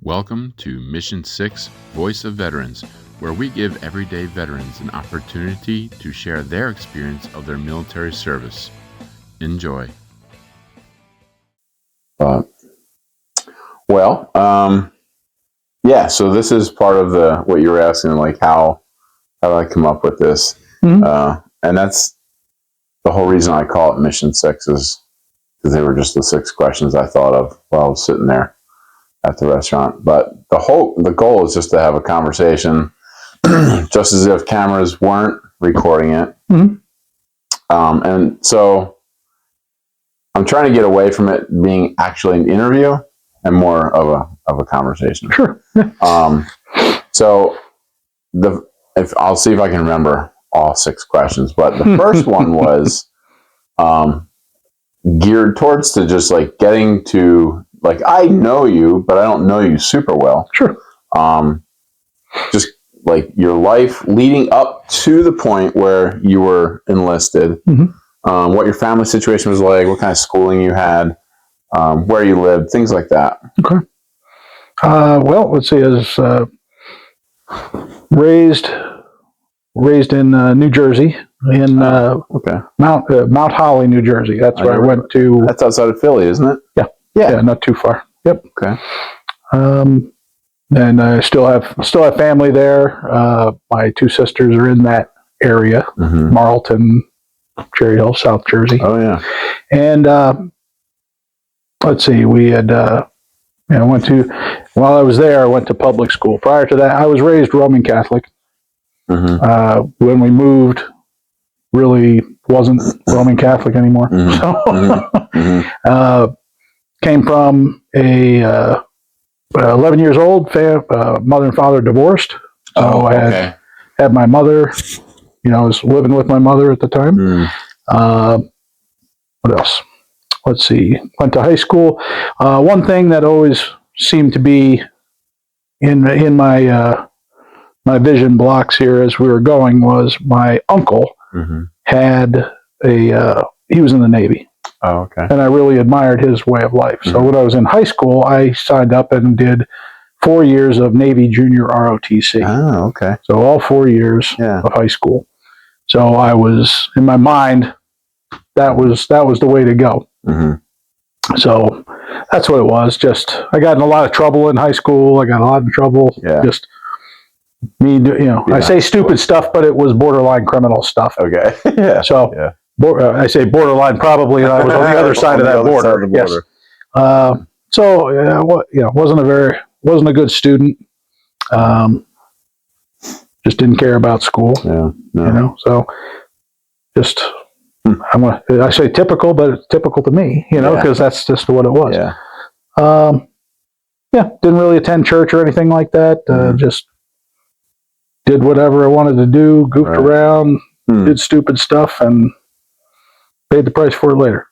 Welcome to Mission 6, Voice of Veterans, where we give everyday veterans an opportunity to share their experience of their military service. Enjoy. So this is part of what you were asking, like how did I come up with this? And that's the whole reason I call it Mission 6 is because they were just the 6 questions I thought of while I was sitting there at the restaurant. But the goal is just to have a conversation, just as if cameras weren't recording it. And so I'm trying to get away from it being actually an interview and more of a conversation. Sure. So I'll see if I can remember all 6 questions. But the first one was geared towards to just like getting to, like, I know you, but I don't know you super well. Sure. Just like your life leading up to the point where you were enlisted, what your family situation was like, what kind of schooling you had, where you lived, things like that. Okay. Well, let's see. I was raised in New Jersey, in Mount Holly, New Jersey. That's where I went to. That's outside of Philly, isn't it? Yeah, not too far. Yep. Okay. And I still have family there. My 2 sisters are in that area, Marlton, Cherry Hill, South Jersey. Oh yeah. And let's see, we had while I was there, I went to public school. Prior to that, I was raised Roman Catholic. When we moved, really wasn't Roman Catholic anymore. So came from a 11 years old, mother and father divorced. So I had my mother, I was living with my mother at the time. What else? Let's see. Went to high school. One thing that always seemed to be in my my vision blocks here as we were going was my uncle had he was in the Navy. Oh, okay. And I really admired his way of life. So when I was in high school, I signed up and did 4 years of Navy Junior ROTC. Oh, okay. So all 4 years of high school. So I was, in my mind, that was the way to go. So that's what it was. Just, I got in a lot of trouble in high school. I got a lot of trouble. Just me, I say stupid stuff, but it was borderline criminal stuff. Okay. I say borderline probably, and I was on the other side of that border. Yes. Wasn't a good student. Just didn't care about school. So just I say typical, but it's typical to me, because that's just what it was. Didn't really attend church or anything like that. Just did whatever I wanted to do, goofed around, did stupid stuff, and paid the price for it later.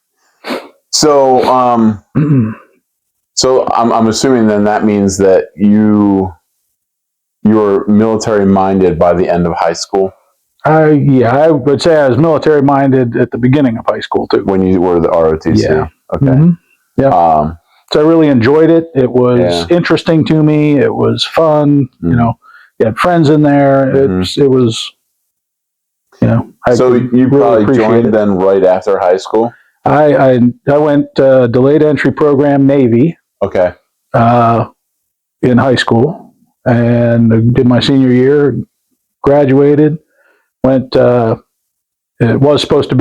So, so I'm assuming then that means that you were military minded by the end of high school. I would say I was military minded at the beginning of high school too. When you were the ROTC. Yeah. Okay. So I really enjoyed it. It was interesting to me. It was fun. You had friends in there. It was. So you probably joined then right after high school? I went delayed entry program Navy. Okay. In high school, and did my senior year, graduated, went. I was supposed to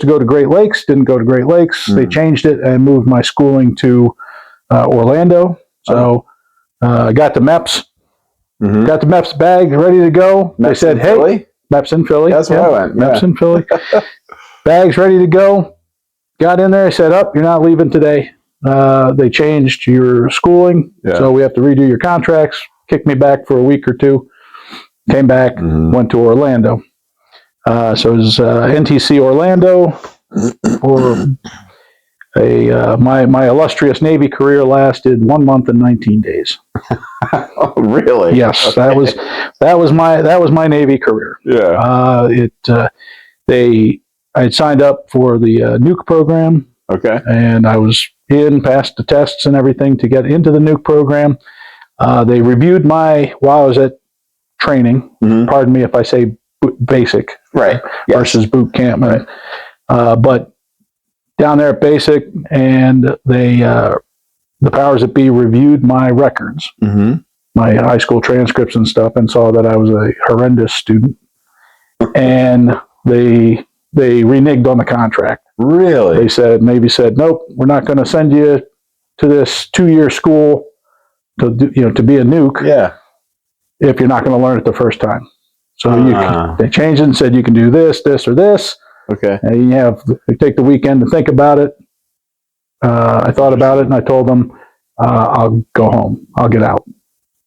go to Great Lakes. Didn't go to Great Lakes. They changed it and moved my schooling to Orlando. So I got the MEPS. Got the MEPS bag ready to go. They said, "Hey." Philly? MEPS in Philly. That's where I went. MEPS in Philly. Bags ready to go. Got in there. Said, "You're not leaving today. They changed your schooling, so we have to redo your contracts." Kicked me back for a week or 2. Came back, went to Orlando. So it was NTC Orlando for my illustrious Navy career lasted 1 month and 19 days. Oh, really? Yes, okay. that was my Navy career. I had signed up for the nuke program. Okay. And I was passed the tests and everything to get into the nuke program. They reviewed while I was at training. Mhm. Pardon me if I say basic Right. Yes. versus boot camp. Right. But down there at basic, and the powers that be reviewed my records, Mm-hmm. my high school transcripts and stuff, and saw that I was a horrendous student. And they reneged on the contract. Really? They said, nope, we're not going to send you to this 2-year school to be a nuke. Yeah. If you're not going to learn it the first time. So they changed it and said you can do this, this, or this. Okay. And you take the weekend to think about it. I thought about it and I told them, I'll go home. I'll get out.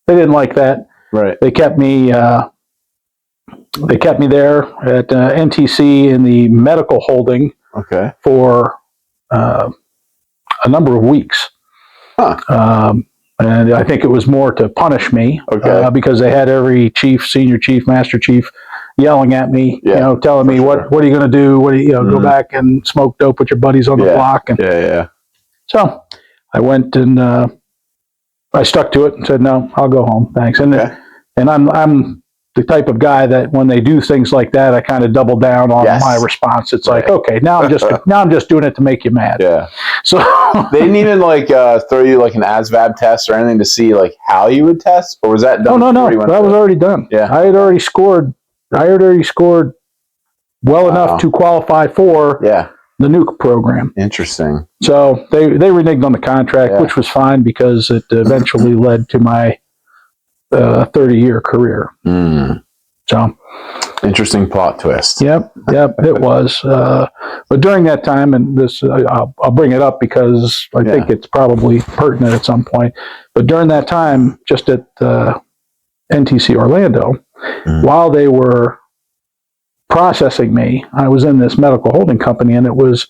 They didn't like that. Right. They kept me there at NTC in the medical holding. Okay. For a number of weeks. Huh. And I think it was more to punish me. Okay. Because they had every chief, senior chief, master chief yelling at me, telling me what are you going to do? What do you go back and smoke dope with your buddies on the block? And so I went and I stuck to it and said, no, I'll go home. Thanks. And I'm the type of guy that when they do things like that, I kind of double down on my response. It's like, okay, now I'm just doing it to make you mad. Yeah. So they didn't even throw you like an ASVAB test or anything to see like how you would test, or was that done? No. That was already done. Yeah. I had already scored well enough to qualify for the nuke program. Interesting. So they reneged on the contract, which was fine because it eventually led to my 30-year career. So interesting plot twist. Yep, it was. But during that time, and this I'll bring it up because I think it's probably pertinent at some point. But during that time, just at NTC Orlando, while they were processing me, I was in this medical holding company, and it was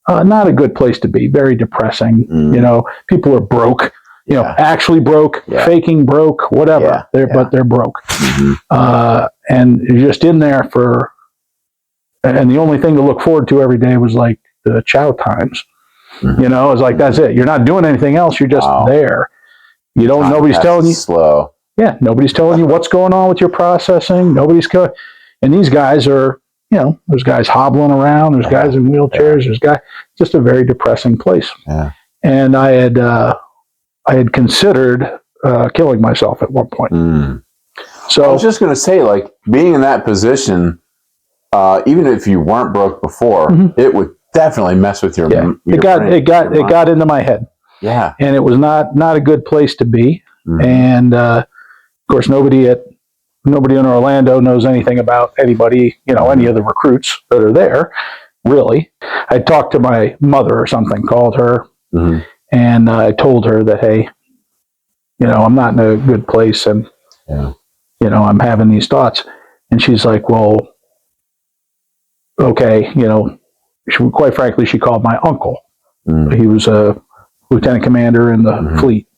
not a good place to be. Very depressing. People are broke. Actually broke, faking broke, whatever. But they're broke. And you're just in there and the only thing to look forward to every day was like the chow times. It was like, that's it. You're not doing anything else. You're just there. Nobody's telling you. Slow. Yeah, nobody's telling you what's going on with your processing. And these guys are, there's guys hobbling around. There's guys in wheelchairs. There's guys, just a very depressing place. Yeah. And I had considered killing myself at one point. So I was just going to say, like, being in that position, even if you weren't broke before, it would definitely mess with your. It got into my head. Yeah, and it was not a good place to be. And of course, nobody in Orlando knows anything about anybody. Any of the recruits that are there. Really, I talked to my mother or something, called her. And I told her that, hey, I'm not in a good place, and I'm having these thoughts. And she's like, well, okay, quite frankly, she called my uncle. He was a lieutenant commander in the fleet,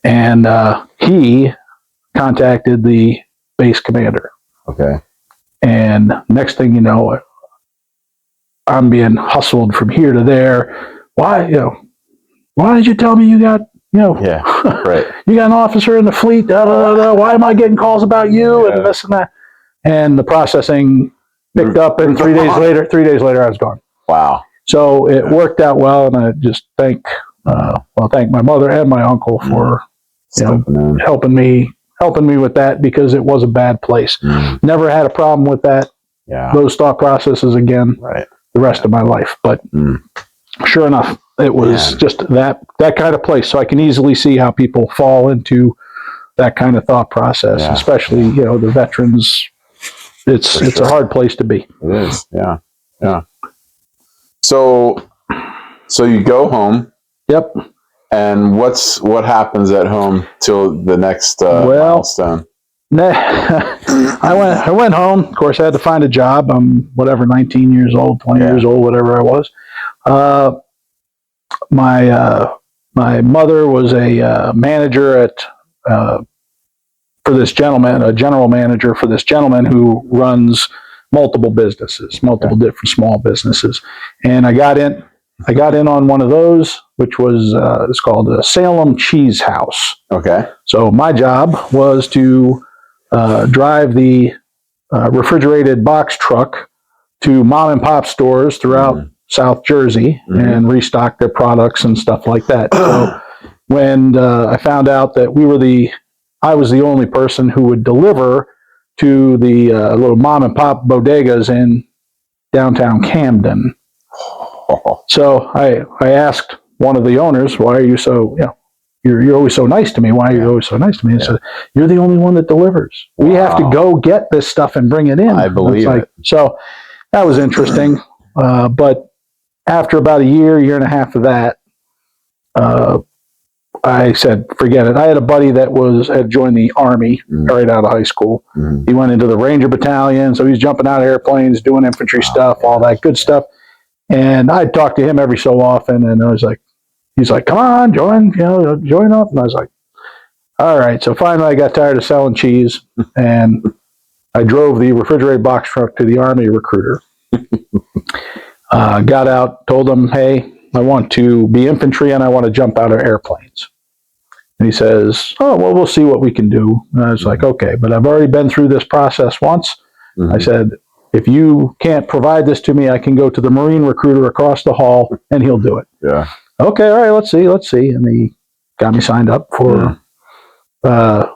and he contacted the base commander. Okay, and next thing you know, I'm being hustled from here to there. Why did you tell me you got, right. you got an officer in the fleet, why am I getting calls about you and this and that? And the processing picked up, and 3 days later, I was gone. Wow. So it worked out well, and I just thank my mother and my uncle for, helping me with that, because it was a bad place. Never had a problem with that. Those thought processes again. Right. The rest of my life, but sure enough, it was just that kind of place. So I can easily see how people fall into that kind of thought process, especially the veterans. It's a hard place to be. It is, yeah. So you go home. Yep. And what happens at home till the next milestone? I went home. Of course, I had to find a job. I'm 19 years old, 20 years old, whatever I was. My mother was a manager for this gentleman, a general manager for this gentleman who runs multiple businesses, different small businesses. And I got in I got in on one of those, which was it's called a Salem Cheese House. Okay. So my job was to drive the refrigerated box truck to mom and pop stores throughout South Jersey and restock their products and stuff like that. So when I found out that I was the only person who would deliver to the little mom and pop bodegas in downtown Camden. So I asked one of the owners, why are you so, you're always so nice to me. Why are you always so nice to me? And said, you're the only one that delivers. We have to go get this stuff and bring it in. I believe it. So that was interesting. But after about a year and a half of that, I said, forget it. I had a buddy that had joined the Army right out of high school. He went into the Ranger Battalion, so he's jumping out of airplanes, doing infantry stuff, all that good stuff. And I'd talk to him every so often, and I was like, he's like, come on, join up. And I was like, all right. So finally I got tired of selling cheese, and I drove the refrigerated box truck to the Army recruiter. Got out, told him, hey, I want to be infantry and I want to jump out of airplanes. And he says, oh, well, we'll see what we can do. And I was like, okay, but I've already been through this process once. I said, if you can't provide this to me, I can go to the Marine recruiter across the hall and he'll do it. Yeah. Okay, all right, let's see. And he got me signed up for the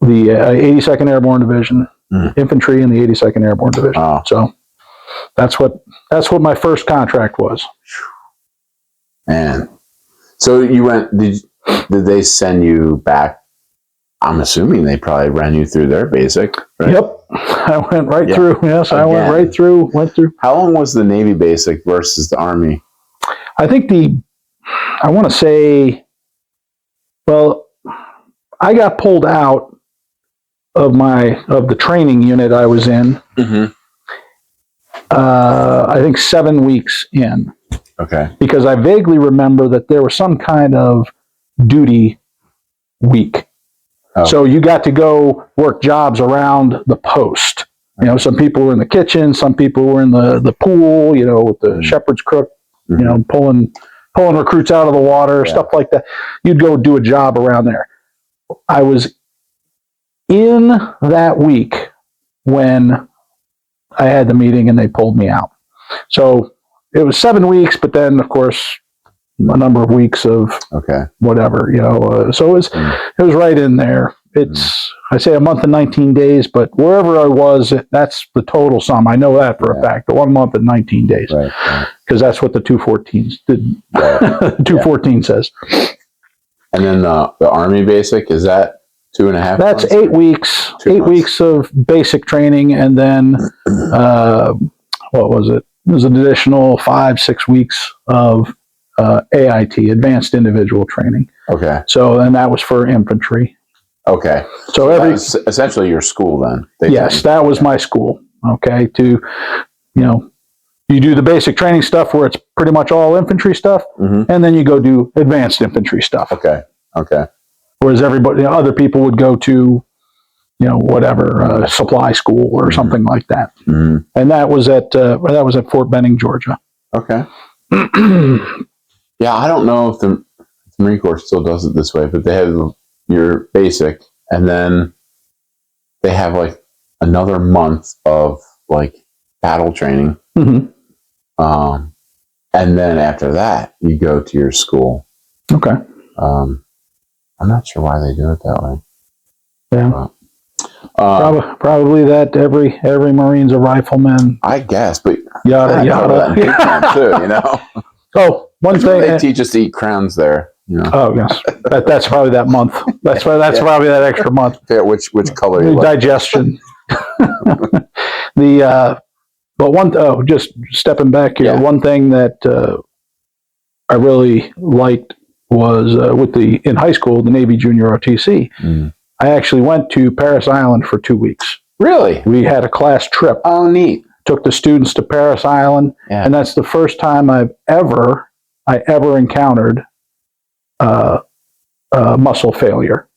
82nd Airborne Division, infantry in the 82nd Airborne Division. Oh. So that's what my first contract was. Man. So you went, did they send you back? I'm assuming they probably ran you through their basic, right? Yep. I went right through. Yes, I went right through. How long was the Navy basic versus the Army? I think I want to say, well, I got pulled out of the training unit I was in. I think 7 weeks in. Okay. Because I vaguely remember that there was some kind of duty week. Oh. So you got to go work jobs around the post. Some people were in the kitchen, some people were in the pool, with the shepherd's crook, pulling recruits out of the water, stuff like that. You'd go do a job around there. I was in that week when I had the meeting and they pulled me out. So it was 7 weeks, but then of course a number of weeks of whatever, so it was right in there. It's, I say a month and 19 days, but wherever I was, that's the total sum. I know that for a fact, 1 month and 19 days, because that's what the 214 did. 214 says. And then the Army basic, is that 2.5 That's months? 8 weeks. 8 weeks of basic training, and then what was it? It was an additional 5-6 weeks of AIT, Advanced Individual Training. Okay. So, and that was for infantry. Okay. So that was essentially your school then? Yes, that was my school. Okay. To, you do the basic training stuff where it's pretty much all infantry stuff, and then you go do advanced infantry stuff. Okay. Whereas other people would go to, whatever, supply school or something like that. And that was at Fort Benning, Georgia. Okay. Yeah, I don't know if the Marine Corps still does it this way, but they have your basic, and then they have like another month of like battle training. And then after that, you go to your school. Okay. I'm not sure why they do it that way. Yeah. Probably that every Marine's a rifleman. I guess, but yada yada. Too, Oh, one thing they teach us to eat crowns there. Oh yes, that's probably that month. That's probably that extra month. Yeah, which color? You digestion. Just stepping back here. One thing that I really liked was in high school, the Navy Junior ROTC. I actually went to Parris Island for 2 weeks. Really? We had a class trip. Oh, neat. Took the students to Parris Island, and that's the first time I ever encountered muscle failure.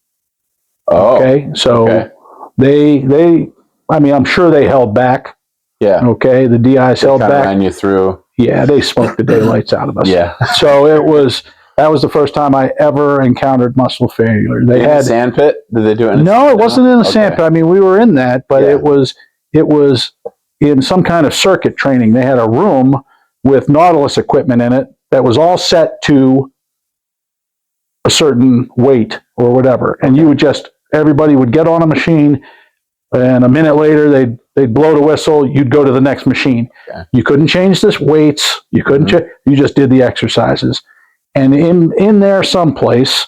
Oh, okay. So I'm sure they held back. Yeah. Okay. The DIs held back. Ran you through. Yeah, they smoked the daylights out of us. Yeah. So that was the first time I ever encountered muscle failure. They had a sand pit. Did they do it? No, it wasn't in a sand pit. I mean, we were in that, but it was in some kind of circuit training. They had a room with Nautilus equipment in it that was all set to a certain weight or whatever, and everybody would get on a machine, and a minute later they'd blow the whistle. You'd go to the next machine. Okay. You couldn't change the weights. You couldn't. You just did the exercises. And in there someplace,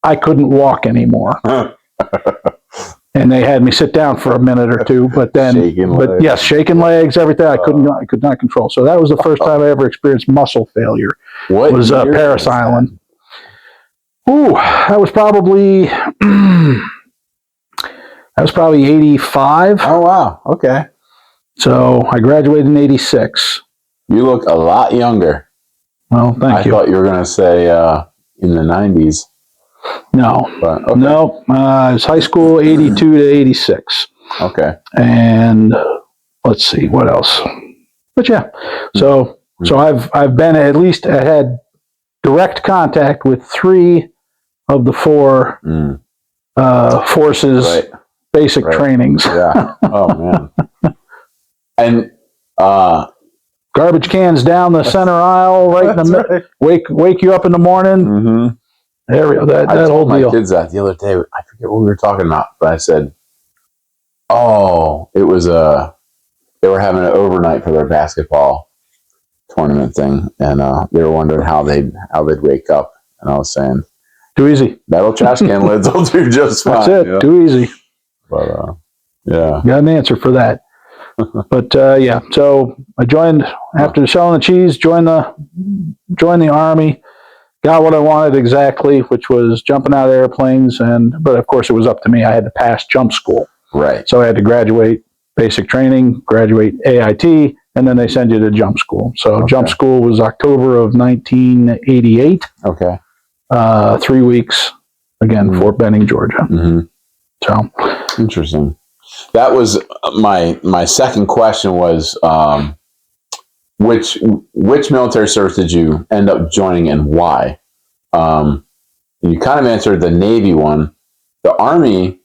I couldn't walk anymore. And they had me sit down for a minute or two, but then, shaking legs, everything. I could not control. So that was the first time I ever experienced muscle failure. What was Paris Island? Ooh, that was probably 85. Oh wow, okay. So I graduated in 86. You look a lot younger. Well, thank you. I thought you were going to say in the 90s. No, but, okay. No. It was high school, 82 to 86. Okay. And let's see what else. But yeah, so I've been at least I had direct contact with 3 of the 4 forces basic trainings. Yeah. Oh man. And garbage cans down the center aisle, right in the middle. Wake you up in the morning. Mm-hmm. That whole deal. I told my kids that the other day. I forget what we were talking about, but I said, "Oh, it was they were having an overnight for their basketball tournament thing, and they were wondering how they'd wake up." And I was saying, "Too easy. Metal trash can lids will do just fine." That's it. Too easy. But yeah, got an answer for that. But yeah, so I joined after selling the cheese. Joined the Army. Got what I wanted exactly, which was jumping out of airplanes, but of course it was up to me. I had to pass jump school. Right. So I had to graduate basic training, graduate AIT, and then they send you to jump school. So jump school was October of 1988. Okay. 3 weeks, again, Fort Benning, Georgia. Mm-hmm. So interesting. That was my second question was, which military service did you end up joining and why? You kind of answered the Navy one. The Army,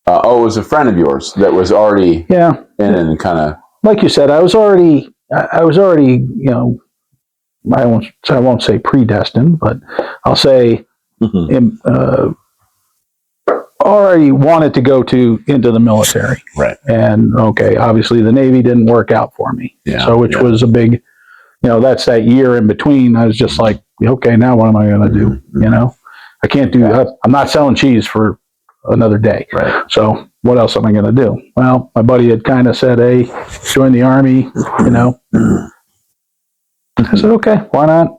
it was a friend of yours that was already in and kind of. Like you said, I was already, you know, I won't say predestined, but I'll say already wanted to go into the military. Right. And obviously the Navy didn't work out for me. Yeah. So which was a big, that's that year in between. I was just like, okay, now what am I going to do? Mm-hmm. I can't do that. I'm not selling cheese for another day. Right. So what else am I going to do? Well, my buddy had kind of said, hey, join the Army, I said, okay, why not?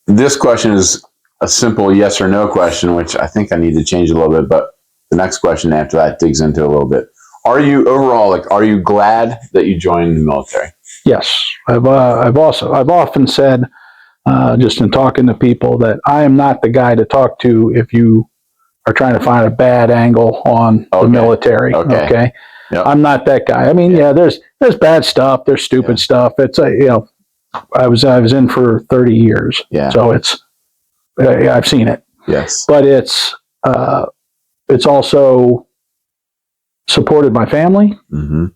This question is a simple yes or no question, which I think I need to change a little bit, but the next question after that digs into a little bit. Are you glad that you joined the military? Yes. I've often said, just in talking to people, that I am not the guy to talk to if you are trying to find a bad angle on the military. Okay. Yep. I'm not that guy. I mean, there's bad stuff. There's stupid stuff. It's I was in for 30 years. Yeah. So I've seen it. Yes. But it's also supported my family. Mm-hmm.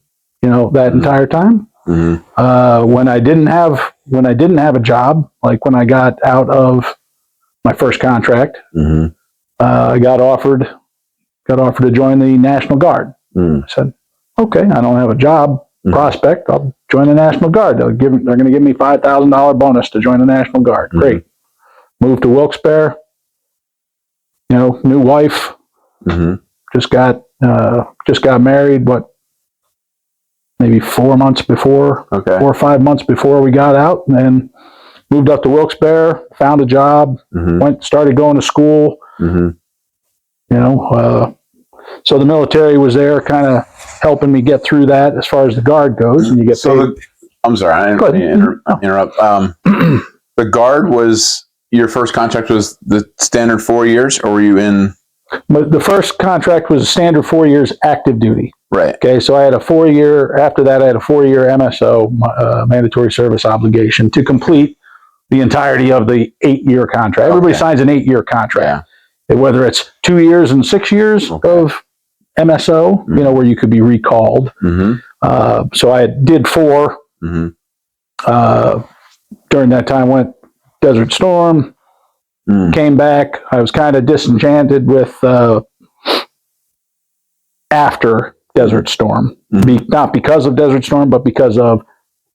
That entire time. Mm-hmm. When I didn't have a job, like when I got out of my first contract, I got offered to join the National Guard. I said, okay, I don't have a job prospect. I'll join the National Guard. They're going to give me $5,000 bonus to join the National Guard. Great. Moved to Wilkes-Barre. New wife. Just got married. Maybe 4 months before, 4 or 5 months before we got out, and then moved up to Wilkes-Barre, found a job, started going to school. So the military was there, kind of helping me get through that as far as the Guard goes. And you get paid. I'm sorry, I didn't mean to interrupt. The Guard was your first contract was the standard 4 years, or were you in? The first contract was a standard 4 years active duty. Right. Okay, so I had a 4-year, after that I had a 4-year MSO, mandatory service obligation, to complete the entirety of the 8-year contract. Everybody signs an 8-year contract. Yeah. Whether it's 2 years and 6 years of MSO, where you could be recalled. So I did 4. During that time, went Desert Storm, came back. I was kind of disenchanted with after Desert Storm. Not because of Desert Storm, but because of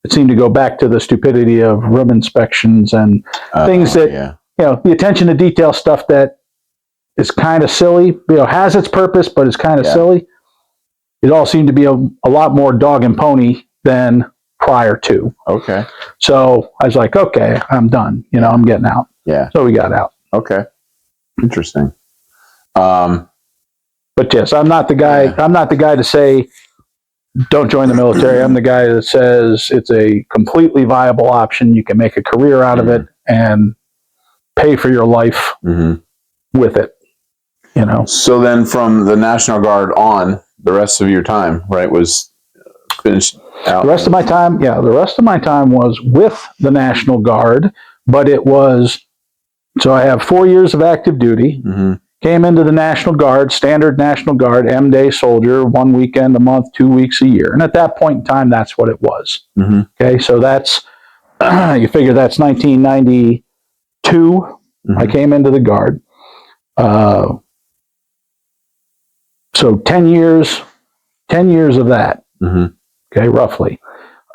it seemed to go back to the stupidity of room inspections and things that, the attention to detail stuff that is kind of silly, has its purpose, but is kind of silly. It all seemed to be a lot more dog and pony than prior to. Okay. So I was like, okay, I'm done. I'm getting out. Yeah. So we got out. Okay. Interesting. But yes, I'm not the guy. Yeah. I'm not the guy to say don't join the military. I'm the guy that says it's a completely viable option. You can make a career out of it and pay for your life with it. So then, from the National Guard on, the rest of your time, right, was finished out. The rest of my time was with the National Guard, but it was. So I have 4 years of active duty. Came into the National Guard, standard National Guard, M-Day soldier, 1 weekend a month, 2 weeks a year. And at that point in time, that's what it was. Okay, so that's, you figure that's 1992. I came into the Guard. So 10 years of that, okay, roughly.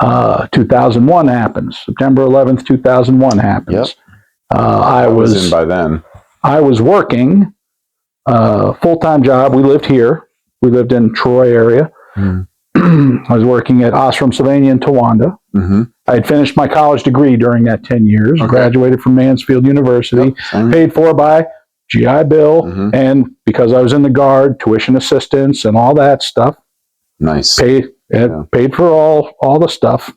2001 happens. September 11th, 2001 happens. Yep. I was in by then. I was working full-time job. We lived here. We lived in Troy area. I was working at Osram, Sylvania, and Towanda. I had finished my college degree during that 10 years. Graduated from Mansfield University. Paid for by GI Bill, and because I was in the Guard, tuition assistance and all that stuff. Nice. Paid for all the stuff.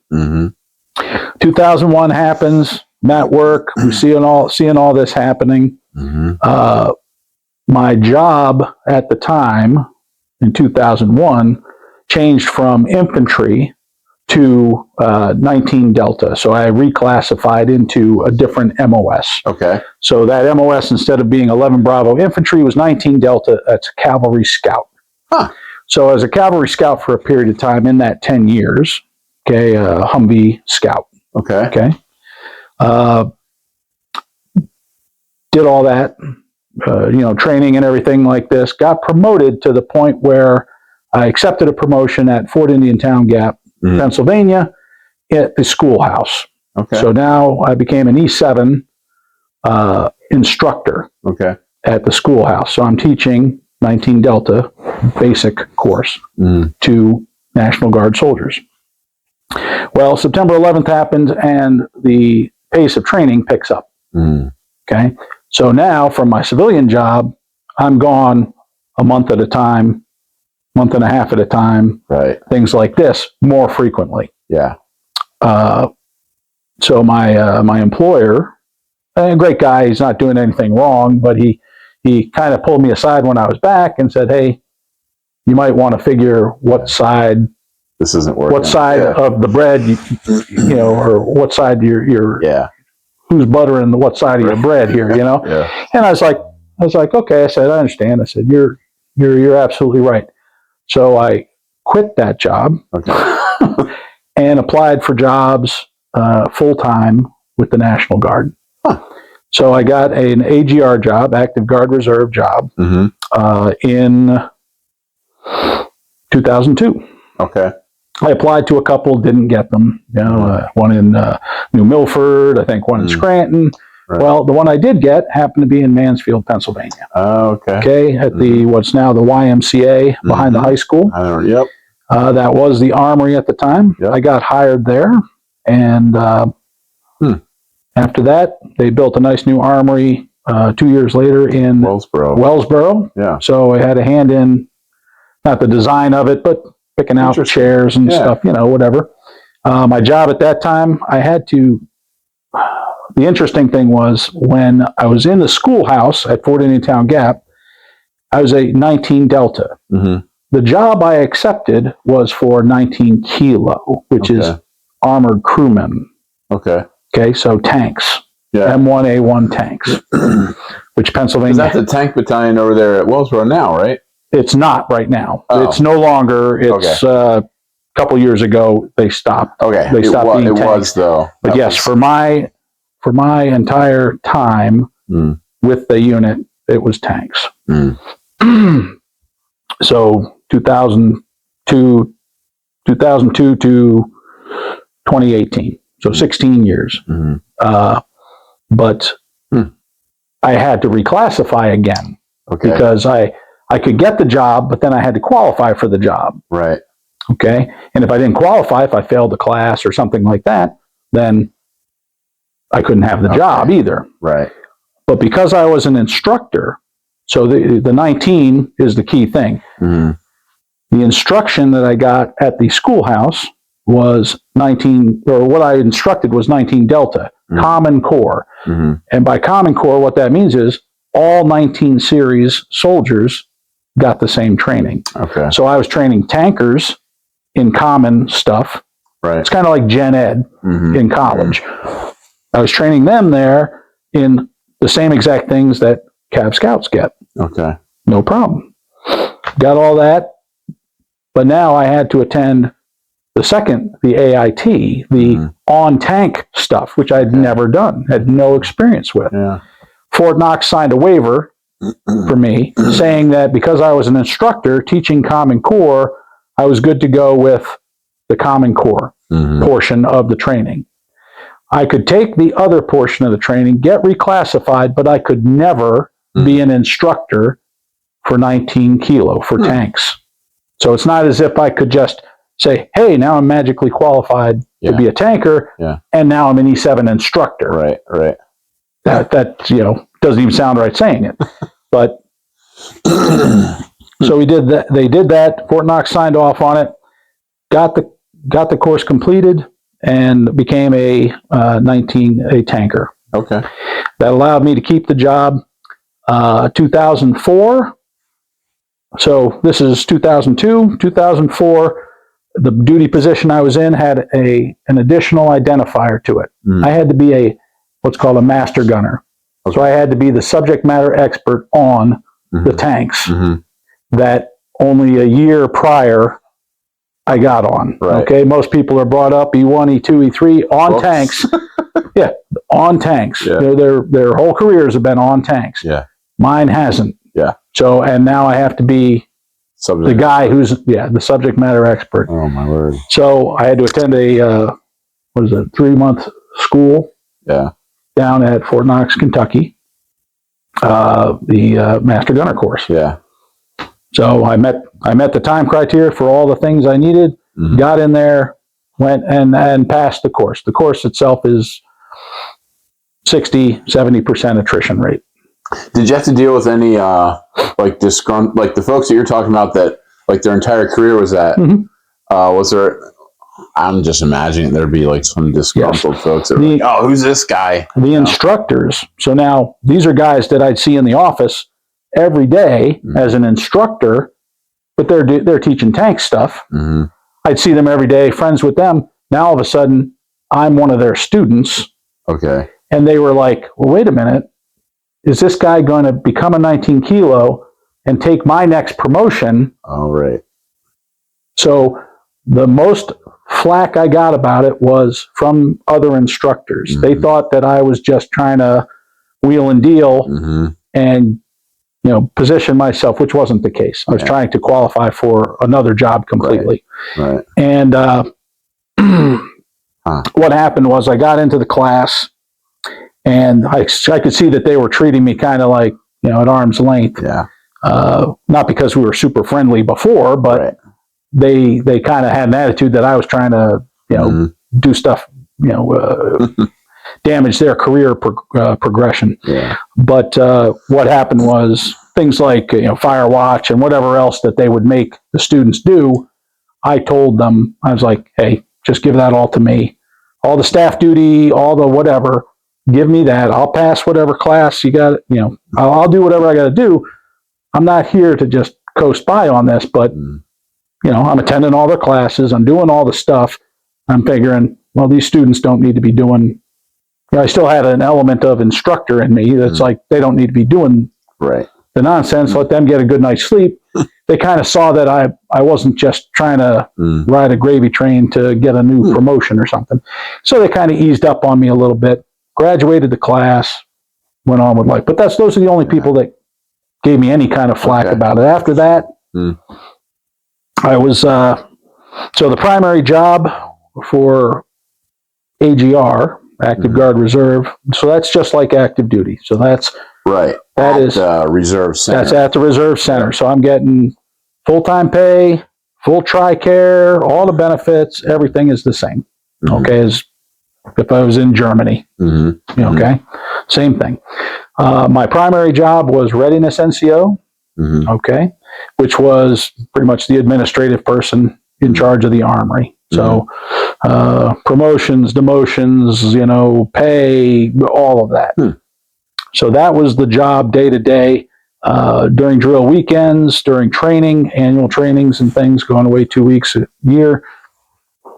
2001 happens. I'm at work. We're seeing all this happening. My job at the time in 2001 changed from infantry to 19 Delta. So I reclassified into a different MOS. Okay. So that MOS, instead of being 11 Bravo Infantry, was 19 Delta. That's Cavalry Scout. Huh. So as a Cavalry Scout for a period of time in that 10 years, okay, Humvee Scout. Okay. Okay. Did all that, training and everything like this. Got promoted to the point where I accepted a promotion at Fort Indian Town Gap, Pennsylvania, at the schoolhouse. Okay. So now I became an E7 instructor. Okay. At the schoolhouse. So I'm teaching 19 Delta basic course to National Guard soldiers. Well, September 11th happened, and the pace of training picks up. Okay. So now, from my civilian job, I'm gone a month at a time, month and a half at a time, right? Things like this more frequently. Yeah. So my employer, a great guy, he's not doing anything wrong, but he kind of pulled me aside when I was back and said, "Hey, you might want to figure what side this isn't working. What side of the bread, or what side you're who's buttering what side of your bread here, Yeah. And I was like, okay. I said, I understand. I said, you're absolutely right. So I quit that job and applied for jobs full time with the National Guard. Huh. So I got an AGR job, Active Guard Reserve job, in 2002. Okay. I applied to a couple, didn't get them. One in New Milford, I think one in Scranton. Right. Well, the one I did get happened to be in Mansfield, Pennsylvania. Oh, okay. Okay, at the what's now the YMCA behind the high school. Yep. That was the Armory at the time. Yep. I got hired there, and after that, they built a nice new armory 2 years later in Wellsboro. Yeah. So I had a hand in not the design of it, but picking out chairs and stuff, whatever. My job at that time, I had to. The interesting thing was when I was in the schoolhouse at Fort Indian Town Gap, I was a 19 Delta. the job I accepted was for 19 kilo, which is armored crewmen. Okay. Okay, so tanks. Yeah. M1A1 tanks, which Pennsylvania. Is that the tank battalion over there at Wellsboro now, right? It's not right now. Oh. It's no longer. It's a couple years ago they stopped. Okay. They stopped being tanks. It was though. But yes, for my entire time with the unit, it was tanks. So 2002 to 2018. So 16 years. But I had to reclassify again because I could get the job, but then I had to qualify for the job. Right. Okay. And if I didn't qualify, if I failed a class or something like that, then I couldn't have the job either. Right. But because I was an instructor, so the 19 is the key thing. The instruction that I got at the schoolhouse was 19, or what I instructed was 19 Delta, Common Core. And by Common Core, what that means is all 19 series soldiers got the same training. Okay. So I was training tankers in common stuff. Right. It's kind of like gen ed in college. I was training them there in the same exact things that Cav Scouts get. Okay. No problem. Got all that. But now I had to attend the AIT, the on-tank stuff, which I'd never done, had no experience with. Yeah. Fort Knox signed a waiver for me saying that because I was an instructor teaching Common Core, I was good to go with the Common Core portion of the training. I could take the other portion of the training, get reclassified, but I could never be an instructor for 19 kilo for tanks. So it's not as if I could just say, hey, now I'm magically qualified to be a tanker, and now I'm an E7 instructor. Right, right. That doesn't even sound right saying it. But so we did that. They did that. Fort Knox signed off on it. Got the course completed and became a tanker. Okay. That allowed me to keep the job. 2004. So this is 2002, 2004. The duty position I was in had an additional identifier to it. I had to be what's called a master gunner. So I had to be the subject matter expert on the tanks that only a year prior I got on. Right. Okay, most people are brought up E1, E2, E3 on tanks. On tanks. Yeah. Their whole careers have been on tanks. Yeah. Mine hasn't. Yeah. So, and now I have to be the guy who's the subject matter expert. Oh my word. So I had to attend a 3-month school down at Fort Knox, Kentucky, the Master Gunner course. Yeah. So I met the time criteria for all the things I needed, got in there, went and passed the course. The course itself is 60-70% attrition rate. Did you have to deal with any like the folks that you're talking about that like their entire career was at? Was there? I'm just imagining there'd be like some disgruntled folks that were like, "Oh, who's this guy?" The instructors. So now these are guys that I'd see in the office every day as an instructor, but they're teaching tank stuff. I'd see them every day, friends with them. Now all of a sudden, I'm one of their students. Okay. And they were like, "Well, wait a minute. Is this guy going to become a 19 kilo and take my next promotion?" Oh, right. So the most flack I got about it was from other instructors. They thought that I was just trying to wheel and deal and position myself, which wasn't the case. I was trying to qualify for another job completely. Right. And what happened was I got into the class, and I could see that they were treating me kind of like, at arm's length. Yeah. Not because we were super friendly before, but they kind of had an attitude that I was trying to, do stuff, damage their career progression. Yeah. But what happened was things like, fire watch and whatever else that they would make the students do. I told them, I was like, hey, just give that all to me. All the staff duty, all the whatever. Give me that. I'll pass whatever class you got. I'll do whatever I got to do. I'm not here to just coast by on this, but I'm attending all their classes, I'm doing all the stuff. I'm figuring, well, these students don't need to be doing. I still had an element of instructor in me that's like they don't need to be doing the nonsense. Let them get a good night's sleep. They kind of saw that I wasn't just trying to ride a gravy train to get a new promotion or something. So they kind of eased up on me a little bit. Graduated the class, went on with life. But those are the only people that gave me any kind of flack about it. After that, I was so the primary job for AGR, Active Guard Reserve. So that's just like active duty. So that's Reserve Center. That's at the Reserve Center. So I'm getting full-time pay, full TRICARE, all the benefits. Everything is the same. Okay, as if I was in Germany. Okay, same thing. My primary job was Readiness NCO. Okay, which was pretty much the administrative person in charge of the armory. So promotions, demotions, pay, all of that. So that was the job day to day. During drill weekends, during training, annual trainings and things, going away 2 weeks a year,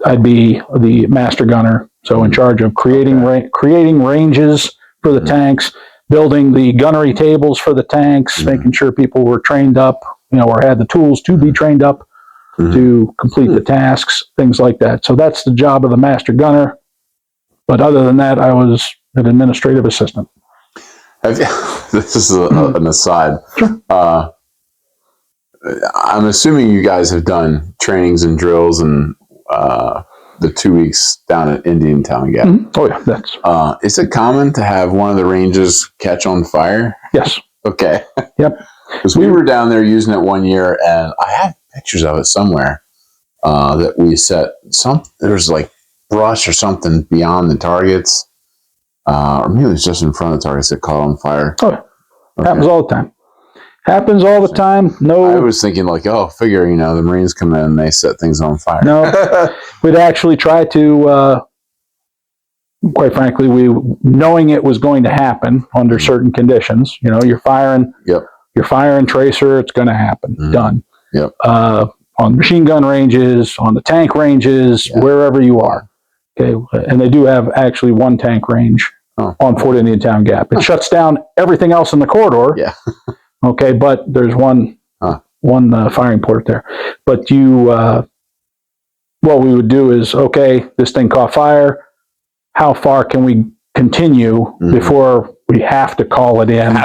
I'd be the master gunner. So in charge of creating ranges for the tanks, building the gunnery tables for the tanks, making sure people were trained up, or had the tools to be trained up to complete the tasks, things like that. So that's the job of the master gunner. But other than that, I was an administrative assistant. This is an aside. Sure. I'm assuming you guys have done trainings and drills and the 2 weeks down at Indiantown Gap. Oh yeah, that's. Is it common to have one of the ranges catch on fire? Yes. Okay. Yep. Because we were down there using it one year, and I have pictures of it somewhere that we set there's like brush or something beyond the targets, or maybe it was just in front of the targets that caught on fire. Oh, happens all the time. Happens all the time. No, I was thinking like, the Marines come in and they set things on fire. No, we'd actually try to. Quite frankly, knowing it was going to happen under certain conditions. You're firing. Yep. You're firing tracer. It's going to happen. Done. Yep. On machine gun ranges, on the tank ranges, wherever you are. Okay, and they do have actually one tank range on Fort Indiantown Gap. It shuts down everything else in the corridor. Yeah. Okay, but there's one firing port there. But what we would do is, this thing caught fire. How far can we continue before we have to call it in?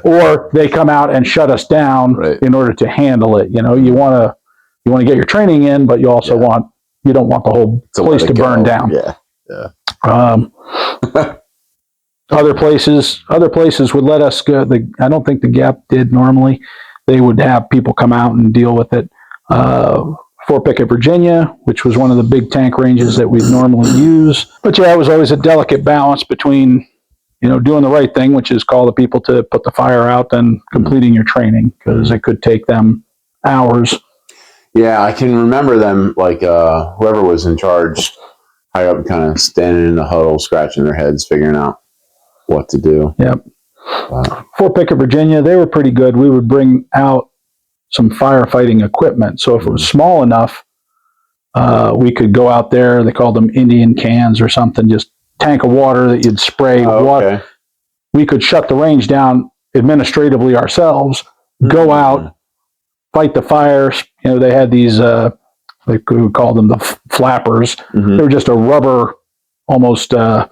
Or they come out and shut us down in order to handle it. You want to get your training in, but you also you don't want the whole place to burn down. Other places would let us go. I don't think the Gap did normally. They would have people come out and deal with it. Fort Pickett, Virginia, which was one of the big tank ranges that we'd normally use. But it was always a delicate balance between, doing the right thing, which is call the people to put the fire out, and completing your training, because it could take them hours. Yeah, I can remember them, like whoever was in charge, high up, kind of standing in the huddle, scratching their heads, figuring out what to do. Yep. Fort Pickett, Virginia, they were pretty good. We would bring out some firefighting equipment. So if it was small enough, we could go out there. They called them Indian cans or something, just tank of water that you'd spray water. We could shut the range down administratively ourselves, go out, fight the fires. They had these, we called them the flappers. They were just a rubber, almost, just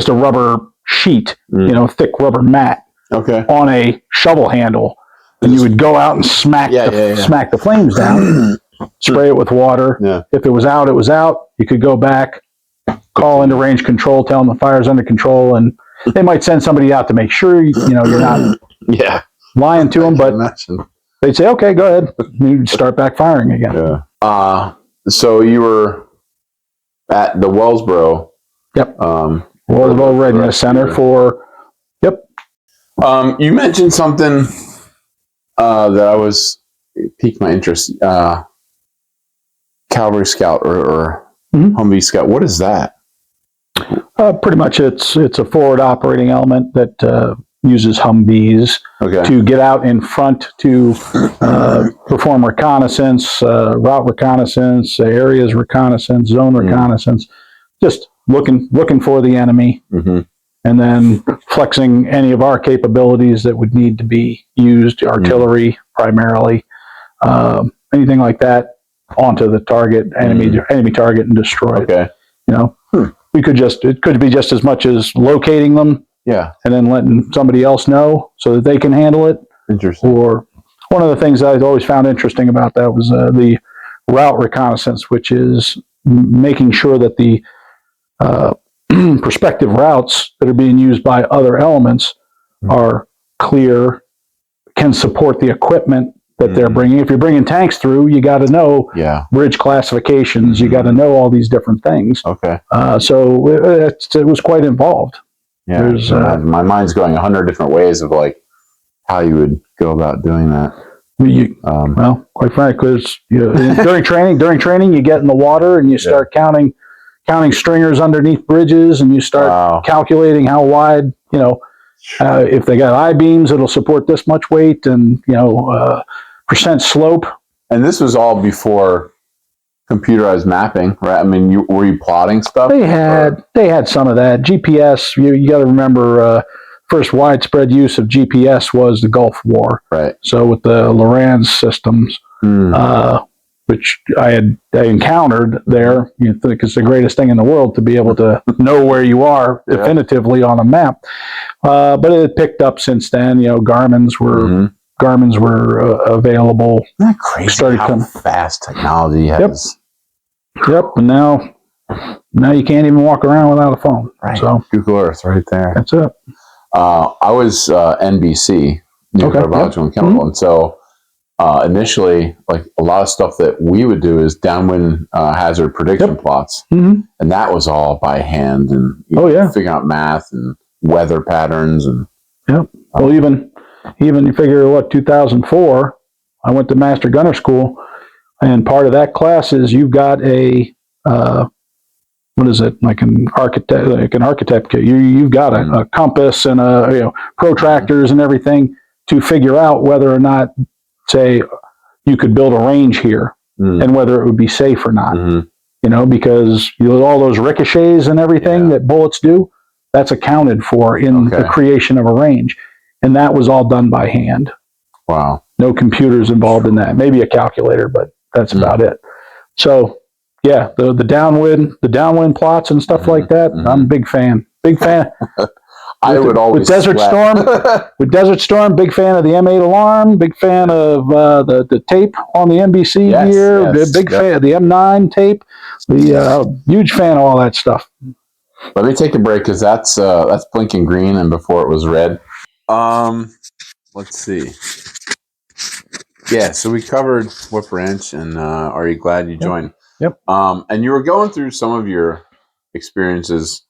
a rubber sheet, thick rubber mat. On a shovel handle, and you would go out and smack the flames down, spray it with water. If it was out, it was out. You could go back, call into range control, tell them the fire's under control, and they might send somebody out to make sure you're not lying to them. But they'd say, "Okay, go ahead." You'd start back firing again. So you were at the Wellsboro. Yep. Wellsboro Readiness Center for. You mentioned something that piqued my interest. Cavalry Scout or Humvee Scout. What is that? Pretty much, it's a forward operating element that uses Humvees Okay. to get out in front to perform reconnaissance, route reconnaissance, areas reconnaissance, zone reconnaissance, just looking for the enemy, and then flexing any of our capabilities that would need to be used, artillery primarily, anything like that, onto the target, enemy target, and destroy it. Okay. You know, it could be just as much as locating them, and then letting somebody else know so that they can handle it. Interesting. Or one of the things I always found interesting about that was the route reconnaissance, which is making sure that the prospective routes that are being used by other elements are clear, can support the equipment that they're bringing. If you're bringing tanks through, you got to know bridge classifications. You got to know all these different things. Okay. So it was quite involved. Yeah. My mind's going 100 different ways of like how you would go about doing that. Well, quite frankly, during training, you get in the water and you start counting stringers underneath bridges, and you start calculating how wide, if they got I-beams, it'll support this much weight, and percent slope. And this was all before computerized mapping, right? I mean, were you plotting stuff? They had some of that. GPS, you got to remember, first widespread use of GPS was the Gulf War. Right. So with the Lorenz systems, which I encountered there, you think it's the greatest thing in the world to be able to know where you are definitively on a map. But it had picked up since then. Garmin's were available. Isn't that crazy how fast technology has? Yep. And now you can't even walk around without a phone. Right. So Google Earth right there. That's it. I was NBC, nuclear, biological, and chemical, and so initially, like a lot of stuff that we would do is downwind hazard prediction plots, and that was all by hand and figuring out math and weather patterns and. Well, even you figure 2004, I went to Master Gunner School, and part of that class is you've got a what is it, like an architect? You've got a compass and protractors and everything to figure out whether or not, say, you could build a range here and whether it would be safe or not. Because all those ricochets and everything that bullets do, that's accounted for in the creation of a range. And that was all done by hand. Wow. No computers involved in that. Maybe a calculator, but that's about it. So, the downwind plots and stuff like that, I'm a big fan. I would always with Desert Storm, big fan of the M8 alarm, big fan of the tape on the NBC gear, big fan of the M9 tape, huge fan of all that stuff. Let me take a break because that's blinking green, and before it was red. Let's see. Yeah, so we covered Whip Ranch, and are you glad you joined? Yep. And you were going through some of your experiences.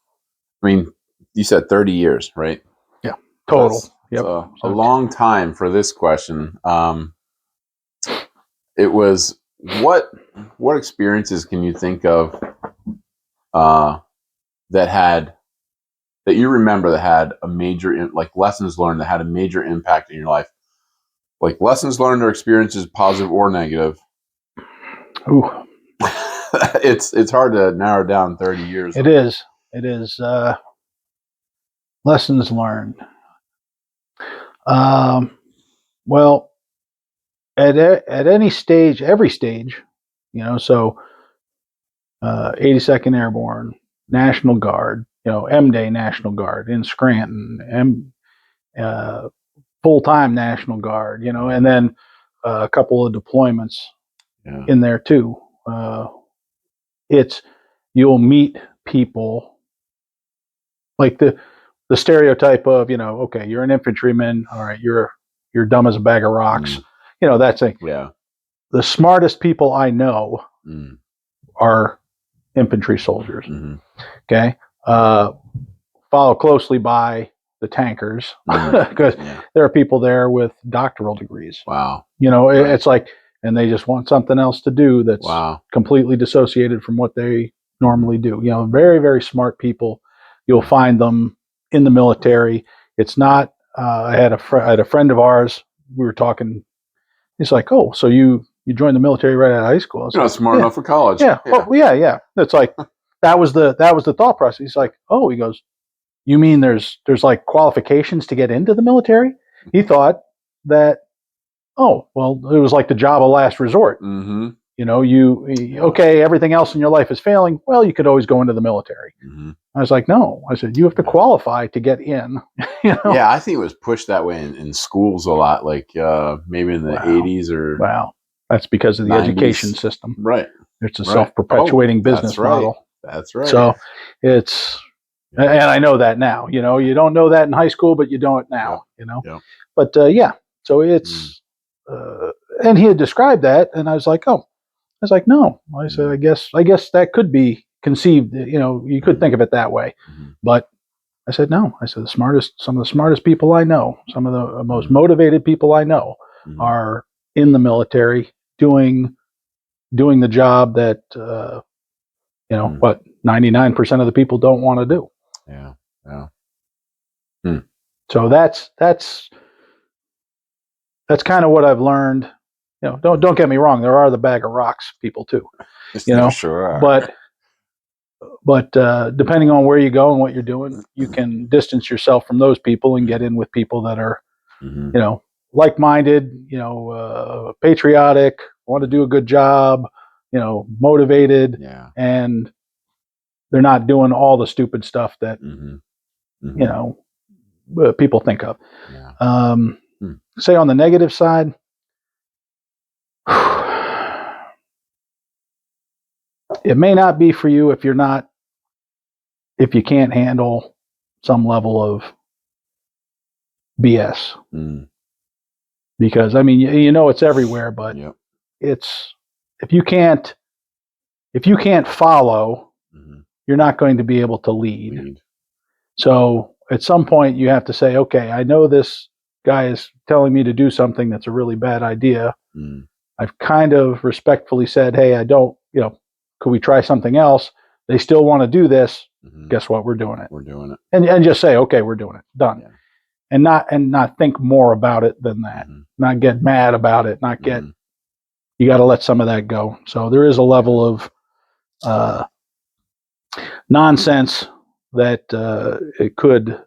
I mean, you said 30 years, right? Yeah, total. That's a long time for this question. It was what experiences can you think of that you remember that had a major, like lessons learned that had a major impact in your life? Like lessons learned or experiences, positive or negative. Ooh. It's hard to narrow down 30 years. It is. Lessons learned. Well, at any stage, every stage, so 82nd Airborne, National Guard, M-Day National Guard in Scranton, full-time National Guard, and then a couple of deployments in there too. You'll meet people like the stereotype of, okay, you're an infantryman, all right, you're dumb as a bag of rocks, that thing. Yeah. The smartest people I know are infantry soldiers. Okay. Followed closely by the tankers, because there are people there with doctoral degrees. Wow. It's like, and they just want something else to do that's completely dissociated from what they normally do. Very, very smart people. You'll find them in the military. It's not I had a friend of ours. We were talking. He's like, "Oh, so you joined the military right out of high school?" I was You're not like, smart enough for college. Yeah. Well, yeah. That's like that was the thought process. He's like, "Oh," he goes, "You mean there's like qualifications to get into the military?" He thought that, oh, well, it was like the job of last resort. Mm-hmm. You know, okay, everything else in your life is failing. Well, you could always go into the military. Mm-hmm. I was like, no. I said, you have to qualify to get in. You know? Yeah, I think it was pushed that way in schools a lot, like maybe in the 80s or Wow. That's because of the 90s. Education system. Right. It's a self-perpetuating business model. That's right. So it's, and I know that now. You know, you don't know that in high school, but you know it now. You know, but so it's, and he had described that, and I was like, oh. I was like, no. I said, I guess that could be conceived. You know, you could think of it that way, but I said no. I said some of the smartest people I know, some of the most motivated people I know, are in the military doing the job that 99% of the people don't want to do. Yeah. So that's kind of what I've learned. You know, don't get me wrong. There are the bag of rocks people too. You know, sure are. But depending on where you go and what you're doing, you can distance yourself from those people and get in with people that are, you know, like-minded, you know, patriotic, want to do a good job, you know, motivated, and they're not doing all the stupid stuff that you know people think of. Say on the negative side. It may not be for you if you can't handle some level of BS. Because I mean, you know, it's everywhere, but it's if you can't follow, you're not going to be able to lead. So at some point you have to say, okay, I know this guy is telling me to do something that's a really bad idea. I've kind of respectfully said, hey, I don't, you know, could we try something else? They still want to do this. Guess what? We're doing it. And just say, okay, we're doing it. Done. And not think more about it than that. Not get mad about it. Not get. You got to let some of that go. So there is a level of nonsense that it could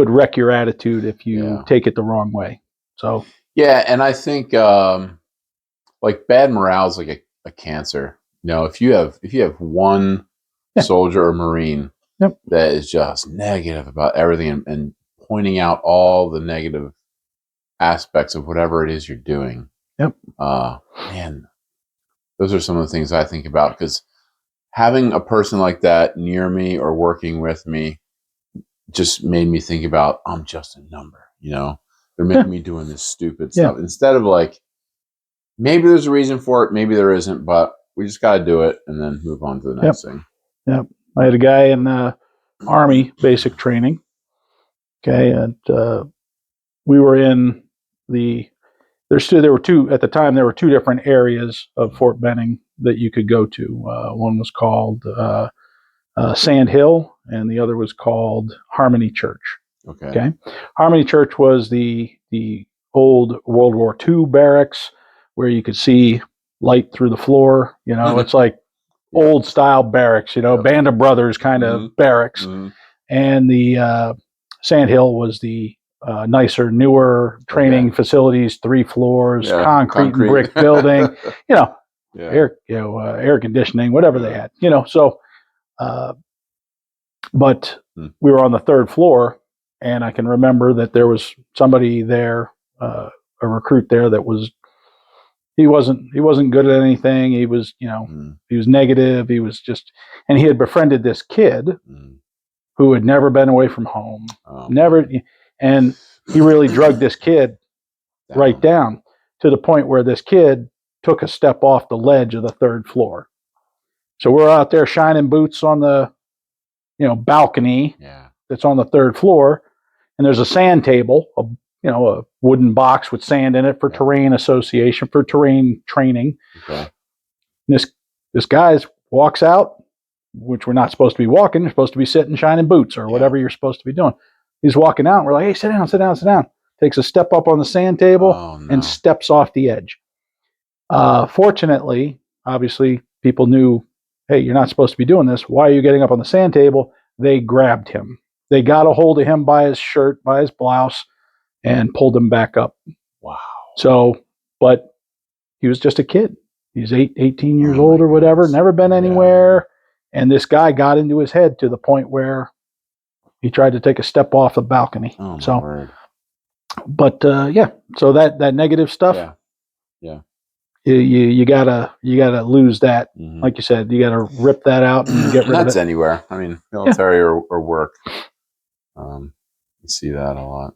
wreck your attitude if you take it the wrong way. So and I think like bad morale is like a cancer. You know, if you have one soldier or Marine that is just negative about everything and pointing out all the negative aspects of whatever it is you're doing. Man, those are some of the things I think about, because having a person like that near me or working with me just made me think about, I'm just a number, you know, they're making me doing this stupid stuff instead of like, maybe there's a reason for it, maybe there isn't, but we just got to do it and then move on to the next thing. I had a guy in Army basic training. Okay. And we were in there were two different areas of Fort Benning that you could go to. One was called Sand Hill, and the other was called Harmony Church. Okay. Harmony Church was the old World War II barracks where you could see light through the floor. You know, it's like old style barracks, you know, Band of Brothers kind of barracks. And the Sand Hill was the nicer, newer training facilities, 3 floors, concrete and brick building, you know, air conditioning, whatever they had, you know. So, but we were on the 3rd floor, and I can remember that there was somebody there, a recruit there that was. He wasn't good at anything. He was, you know, he was negative. He was just, and he had befriended this kid who had never been away from home, and he really drugged this kid right down to the point where this kid took a step off the ledge of the 3rd floor. So we're out there shining boots on the, you know, balcony that's on the 3rd floor, and there's a sand table, a wooden box with sand in it for terrain association, for terrain training. This guy walks out, which we're not supposed to be walking. You're supposed to be sitting, shining boots, or whatever you're supposed to be doing. He's walking out, and we're like, hey, sit down, sit down, sit down. Takes a step up on the sand table and steps off the edge. Fortunately, obviously, people knew, hey, you're not supposed to be doing this. Why are you getting up on the sand table? They grabbed him. They got a hold of him by his shirt, by his blouse, and pulled him back up. Wow. So, but he was just a kid. He's 18 years old or whatever, never been anywhere. And this guy got into his head to the point where he tried to take a step off the balcony. Oh, so, word. But so that negative stuff, you gotta lose that. Mm-hmm. Like you said, you gotta rip that out and get rid of it. That's anywhere. I mean, military or work. You see that a lot.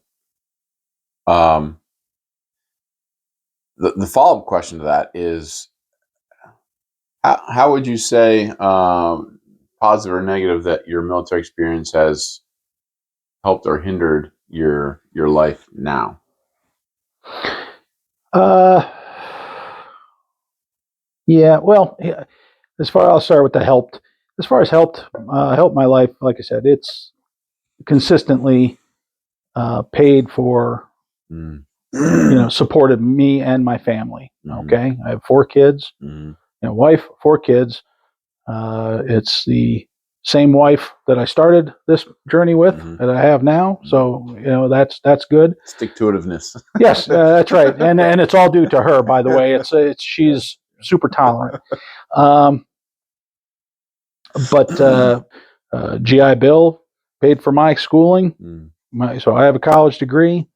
The follow-up question to that is, how would you say, positive or negative, that your military experience has helped or hindered your life now? Yeah. Well, I'll start with the helped. As far as helped my life, like I said, it's consistently paid for. Supported me and my family. Okay, I have 4 kids, wife, 4 kids. It's the same wife that I started this journey with that I have now. So that's good. Stick-to-itiveness. Yes, that's right, and it's all due to her. By the way, she's super tolerant. But GI Bill paid for my schooling. So I have a college degree.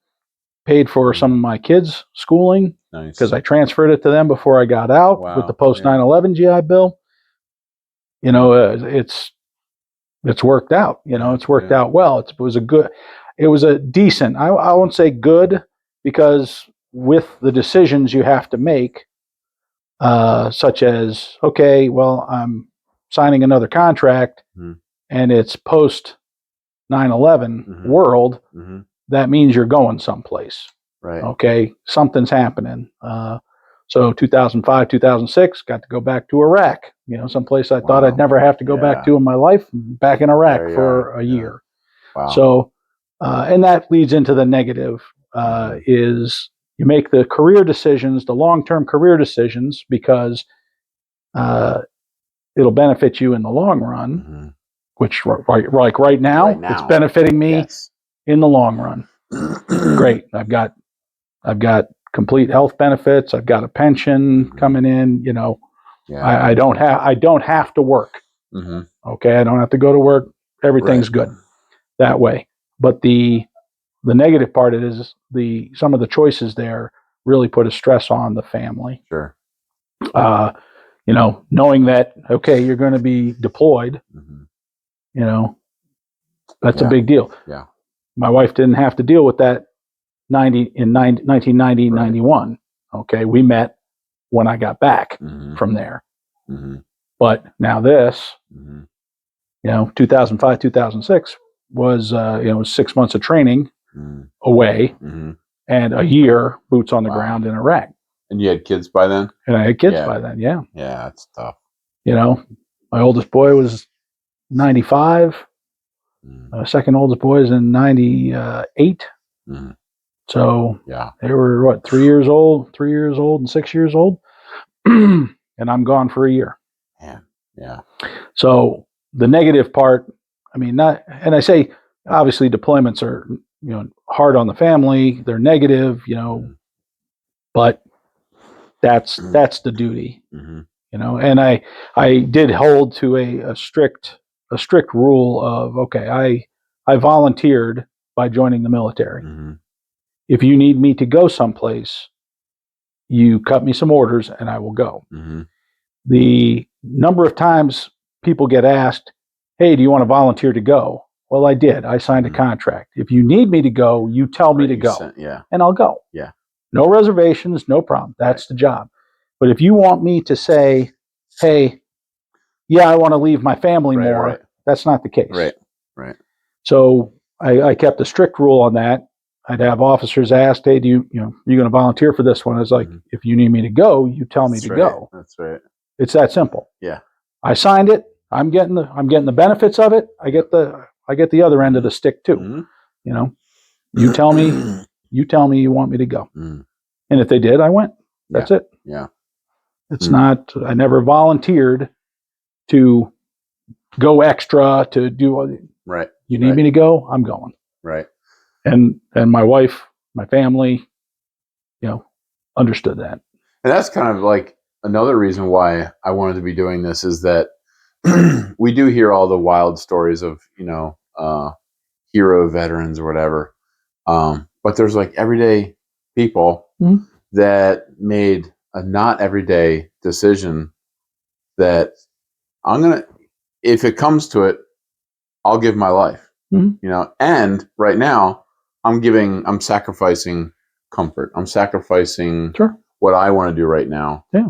Paid for some of my kids' schooling because I transferred it to them before I got out with the post 9/11 GI Bill. It's worked out. It's worked out well. It was a decent. I won't say good, because with the decisions you have to make, such as, okay, well, I'm signing another contract and it's post 9/11 world. That means you're going someplace. Right. Okay. Something's happening. So 2005, 2006, got to go back to Iraq, someplace I thought I'd never have to go back to in my life, back in Iraq for a year. Wow. So, and that leads into the negative, is you make the career decisions, the long-term career decisions, because it'll benefit you in the long run, which like right now, it's benefiting me in the long run. Great. I've got complete health benefits. I've got a pension coming in. I don't have to work. Okay, I don't have to go to work. Everything's good that way. But the negative part is some of the choices there really put a stress on the family. Sure. Knowing that, okay, you're going to be deployed. That's a big deal. Yeah. My wife didn't have to deal with that 1990, 91. Okay, we met when I got back from there. But now this, 2005, 2006 was 6 months of training away and a year boots on the ground in Iraq. And you had kids by then? And I had kids by then, yeah. Yeah, that's tough. My oldest boy was 95. Second oldest boy is in 98. So they were 3 years old, and 6 years old. And I'm gone for a year. Yeah. So the negative part, and I say, obviously deployments are, hard on the family. They're negative, but that's the duty, and I did hold to a strict rule of, okay, I volunteered by joining the military. If you need me to go someplace, you cut me some orders and I will go. The number of times people get asked, hey, do you want to volunteer to go? Well, I did. I signed a contract. If you need me to go, you tell me to go. And I'll go. Yeah. No reservations, no problem. That's the job. But if you want me to say, hey, I want to leave my family more, that's not the case. Right. So I kept a strict rule on that. I'd have officers ask, hey, you going to volunteer for this one? It's like, if you need me to go, you tell me to go. That's right. It's that simple. Yeah. I signed it. I'm getting the benefits of it. I get the other end of the stick too. You know, you tell me you want me to go. Mm. And if they did, I went. That's it. Yeah. It's not, I never volunteered to go extra to do, Right. you need me to go, I'm going. Right. And my wife, my family, understood that. And that's kind of like another reason why I wanted to be doing this is that we do hear all the wild stories of, hero veterans or whatever. But there's like everyday people that made a not everyday decision that if it comes to it, I'll give my life, and right now I'm sacrificing comfort. I'm sacrificing what I want to do right now. Yeah.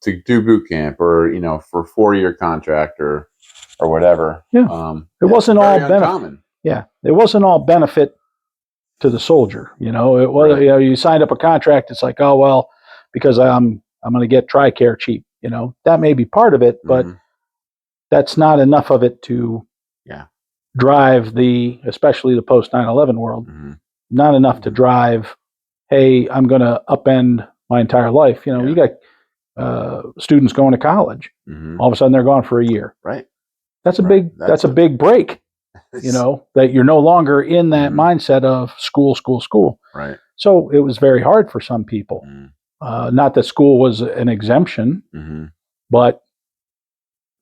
To do boot camp or, for a 4-year contract or whatever. Yeah. It wasn't all benefit. Yeah. It wasn't all benefit to the soldier. It was, Right. You signed up a contract. It's like, oh, well, because I'm going to get TRICARE cheap, that may be part of it, but that's not enough of it to drive especially the post 9/11 world, not enough to drive, hey, I'm going to upend my entire life. You got students going to college. All of a sudden they're gone for a year. Right. That's a big break, that you're no longer in that mindset of school. Right. So it was very hard for some people. Not that school was an exemption, but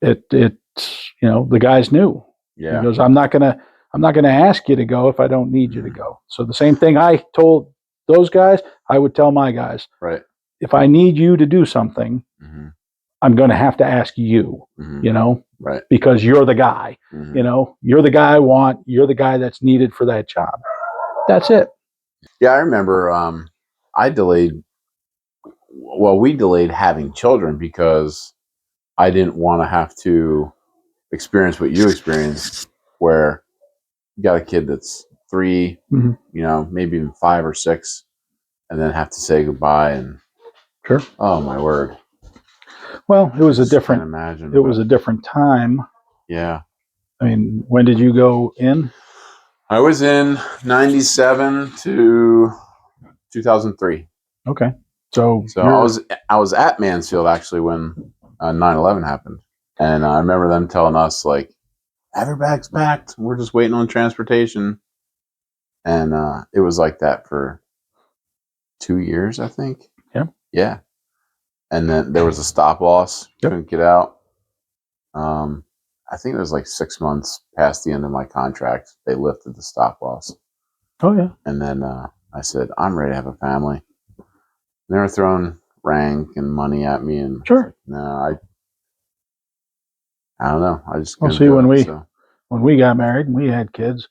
it's, the guys knew. Yeah. He goes, I'm not gonna ask you to go if I don't need you to go. So the same thing I told those guys, I would tell my guys. Right. If I need you to do something, I'm going to have to ask you. Right. Because you're the guy. You're the guy I want. You're the guy that's needed for that job. That's it. Yeah, I remember. We delayed having children because I didn't want to have to experience what you experienced, where you got a kid that's 3, maybe even 5 or 6, and then have to say goodbye. And oh my word. Well, it was a different. Can't imagine. It was a different time. Yeah. I mean, when did you go in? I was in 97 to 2003. Okay. So I was at Mansfield actually when 9/11 happened, and I remember them telling us like, "Have your bags packed. We're just waiting on transportation." And it was like that for 2 years, I think. Yeah. Yeah. And then there was a stop loss. Couldn't get out. I think it was like 6 months past the end of my contract. They lifted the stop loss. Oh yeah. And then I said, "I'm ready to have a family." And they were throwing rank and money at me, and like, no, I don't know. I just see when we got married and we had kids,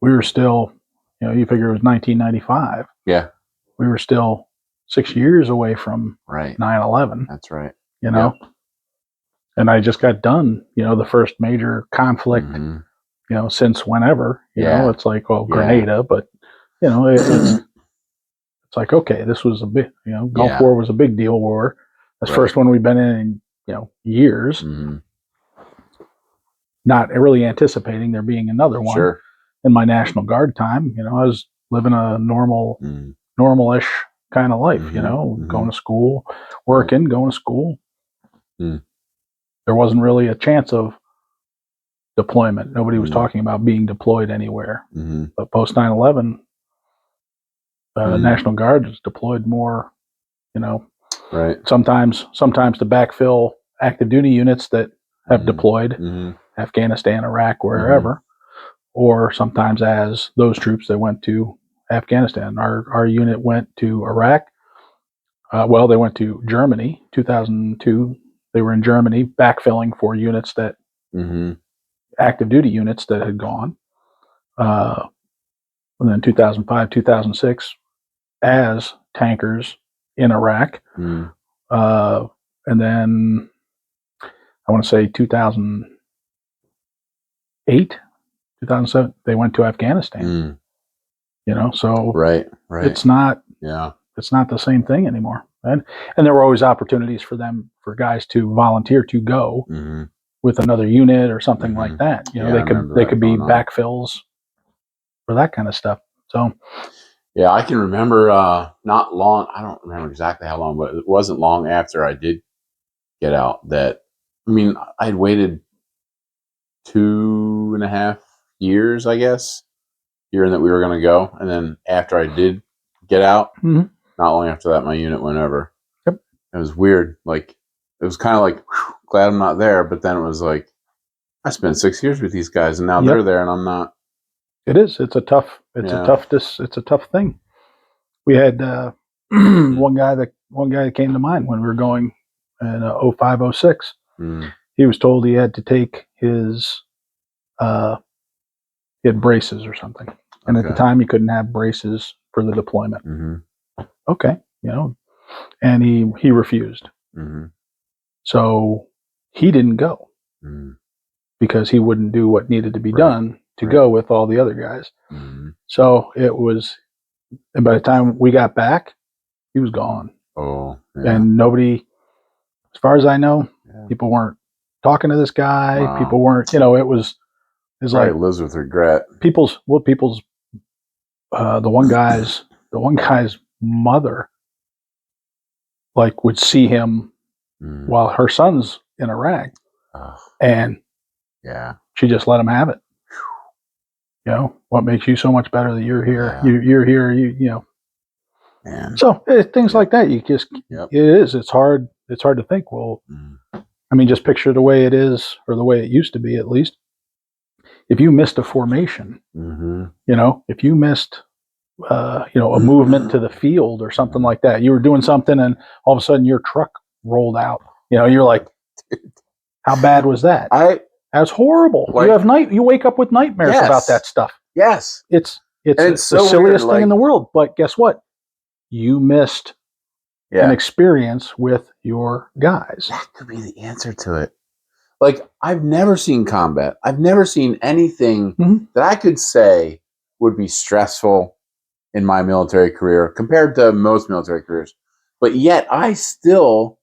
we were still, you figure it was 1995. Yeah, we were still 6 years away from 9/11. That's right. And I just got done, the first major conflict, since whenever. It's like, well, Grenada, but it's like, okay, this was a big, Gulf War was a big deal war. That's the first one we've been in years. Not really anticipating there being another one. Sure. In my National Guard time, I was living a normal-ish kind of life, going to school, working, going to school. There wasn't really a chance of deployment. Nobody was talking about being deployed anywhere. But post 9/11, National Guard is deployed more, sometimes to backfill active duty units that have deployed, Afghanistan, Iraq, wherever, or sometimes as those troops that went to Afghanistan. Our unit went to Iraq. They went to Germany, 2002. They were in Germany backfilling for units that, active duty units that had gone. And then 2005, 2006, as tankers in Iraq. And then I want to say 2008, 2007, they went to Afghanistan. So right. It's not the same thing anymore. And there were always opportunities for guys to volunteer to go with another unit or something like that. They could be backfills for that kind of stuff. So, yeah, I can remember not long. I don't remember exactly how long, but it wasn't long after I did get out that. I mean, I had waited 2.5 years, I guess, hearing that we were going to go, and then after I did get out, not long after that, my unit went over. Yep. It was weird. Like, it was kind of like, whew, glad I'm not there, but then it was like, I spent 6 years with these guys, and now they're there, and I'm not. It is. It's a tough. It's a tough thing. We had one guy that came to mind when we were going in 05, 06. He was told he had to take his he had braces or something, and at the time he couldn't have braces for the deployment. Okay, and he refused. So he didn't go because he wouldn't do what needed to be done to go with all the other guys. So it was, and by the time we got back, he was gone. And nobody, as far as I know, people weren't talking to this guy. People weren't, it was like lives with regret. People's the one guy's mother would see him while her son's in Iraq, and she just let him have it. What makes you so much better that you're here? You're here. Man. So things like that, you just it's hard to think. Well, I mean, just picture the way it is, or the way it used to be, at least. If you missed a formation, if you missed a movement to the field or something like that, you were doing something and all of a sudden your truck rolled out, you're like, how bad was that? That's horrible. You wake up with nightmares about that stuff. Yes. It's the so silliest weird, thing in the world. But guess what? You missed an experience with your guys. That could be the answer to it. Like, I've never seen combat. I've never seen anything that I could say would be stressful in my military career compared to most military careers. But yet I still,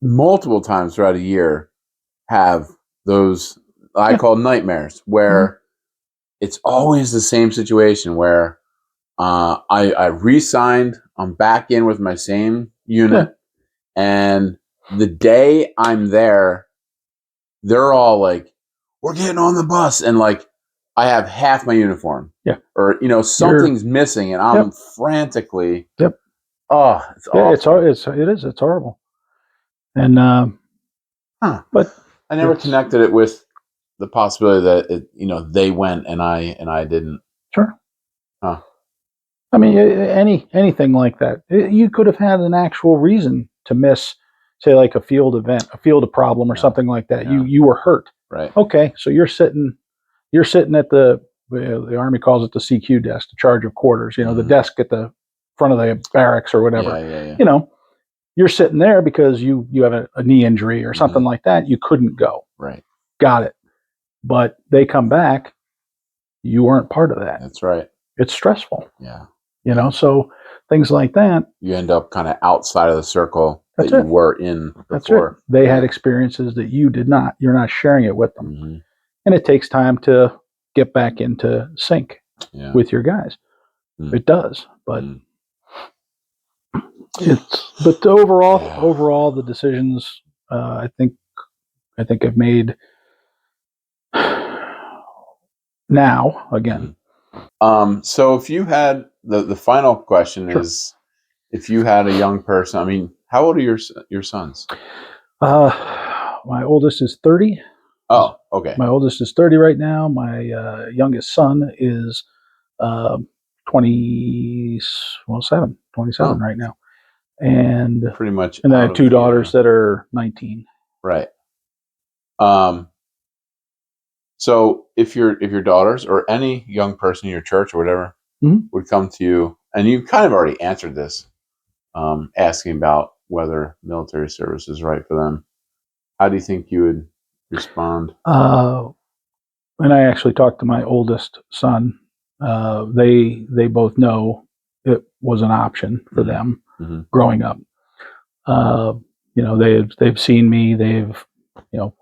multiple times throughout a year, have those I call nightmares, where it's always the same situation where I re-signed, I'm back in with my same unit, and the day I'm there, they're all like, we're getting on the bus, and like, I have half my uniform. Or, something's missing, and I'm frantically. Oh, it's awful. It's horrible. And but I never connected it with the possibility that they went and I didn't. Sure. I mean, anything like that. You could have had an actual reason to miss, say, like a field event, a field problem, or something like that. You were hurt. Right. Okay, so you're sitting at the Army calls it the CQ desk, the charge of quarters. The desk at the front of the barracks or whatever. You're sitting there because you have a knee injury or something like that. You couldn't go. Right. Got it. But they come back. You weren't part of that. That's right. It's stressful. Yeah. So things like that. You end up kind of outside of the circle that you were in before. That's it. They had experiences that you did not. You're not sharing it with them. And it takes time to get back into sync with your guys. It does. But overall the decisions I think I've made now again. So if you had the final question is, if you had a young person, I mean, how old are your sons? My oldest is 30. Oh, okay. My oldest is 30 right now. My youngest son is 27 right now. And pretty much. And then I have two daughters that are 19. Right. So if your daughters or any young person in your church or whatever would come to you, and you kind of already answered this, asking about whether military service is right for them, how do you think you would respond? And I actually talked to my oldest son. They both know it was an option for them growing up. They've seen me. They've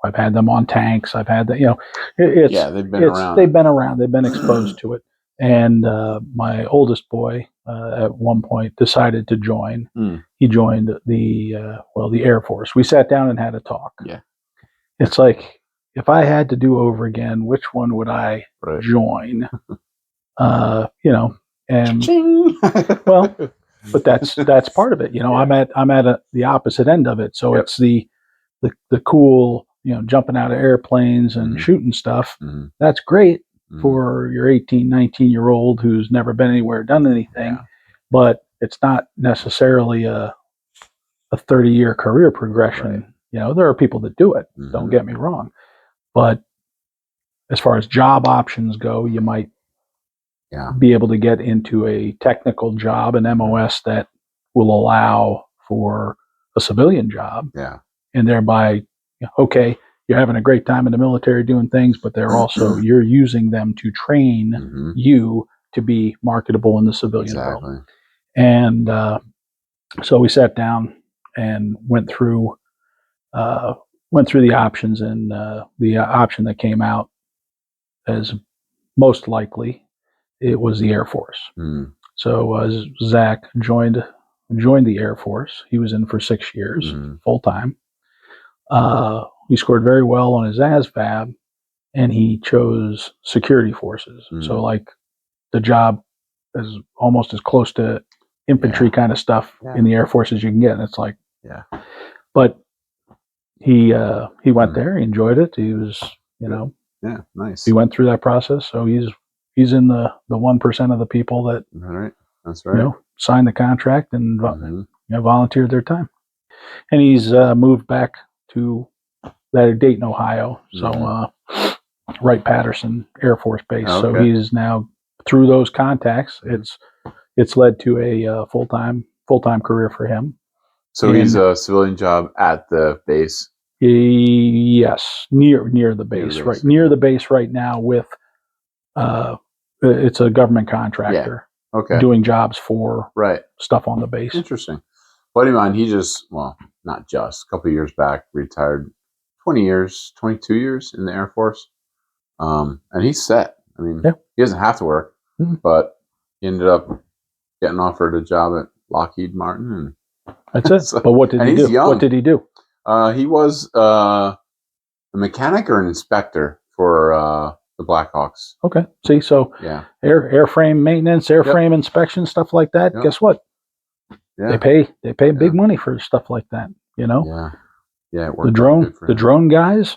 I've had them on tanks. I've had that. They've been around. They've been around. They've been exposed to it. And my oldest boy at one point decided to join. He joined the Air Force. We sat down and had a talk. Yeah. It's like, if I had to do over again, which one would I join? And well, but that's part of it. I'm at the opposite end of it. So it's the cool, jumping out of airplanes and shooting stuff. That's great for your 18, 19-year-old who's never been anywhere, done anything, but it's not necessarily a 30-year career progression. There are people that do it. Don't get me wrong, but as far as job options go, you might be able to get into a technical job, an MOS that will allow for a civilian job. And thereby, okay, you're having a great time in the military doing things, but they're also, you're using them to train you to be marketable in the civilian world. And so we sat down and went through the options, and the option that came out as most likely, it was the Air Force. So Zach joined the Air Force. He was in for 6 years, full time. He scored very well on his ASVAB, and he chose security forces. So like the job is almost as close to infantry kind of stuff in the Air Force as you can get. And it's like, but he went there, he enjoyed it. He was, nice. He went through that process. So he's in the 1% of the people that, that's right. Signed the contract and volunteered their time. And he's moved back to that Dayton, Ohio. So Wright-Patterson Air Force Base. Okay. So he's now, through those contacts, it's led to a full-time career for him. So he's a civilian job at the base. Yes, near the base, right near the base right now. With it's a government contractor. Doing jobs for stuff on the base. Interesting. Buddy of mine, he just, not just, a couple of years back, retired 22 years in the Air Force. And he's set. I mean, he doesn't have to work, but he ended up getting offered a job at Lockheed Martin. And that's it. So, but what did he do? Young. What did he do? He was a mechanic or an inspector for the Blackhawks. Okay. See, so airframe maintenance, airframe inspection, stuff like that. Guess what? They pay big money for stuff like that. It worked. The drone guys.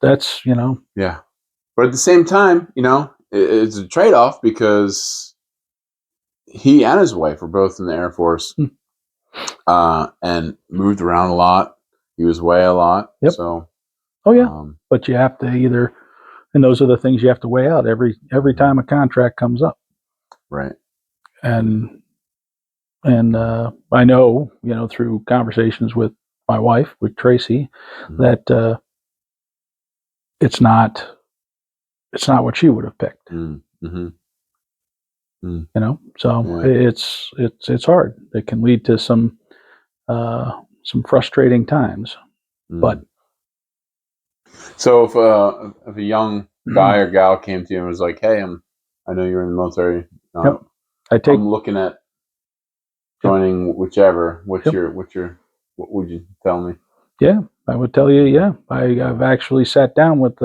That's But at the same time, it's a trade-off, because he and his wife were both in the Air Force and moved around a lot. He was away a lot. So. But you have to either. And those are the things you have to weigh out every time a contract comes up. Right. And I know, through conversations with my wife, with Tracy, that it's not what she would have picked. So it's hard. It can lead to some frustrating times, but. So if a young guy or gal came to you and was like, "Hey, I know you're in the military. I'm looking at joining whichever. What would you tell me?" Yeah, I would tell you. Yeah, I've actually sat down with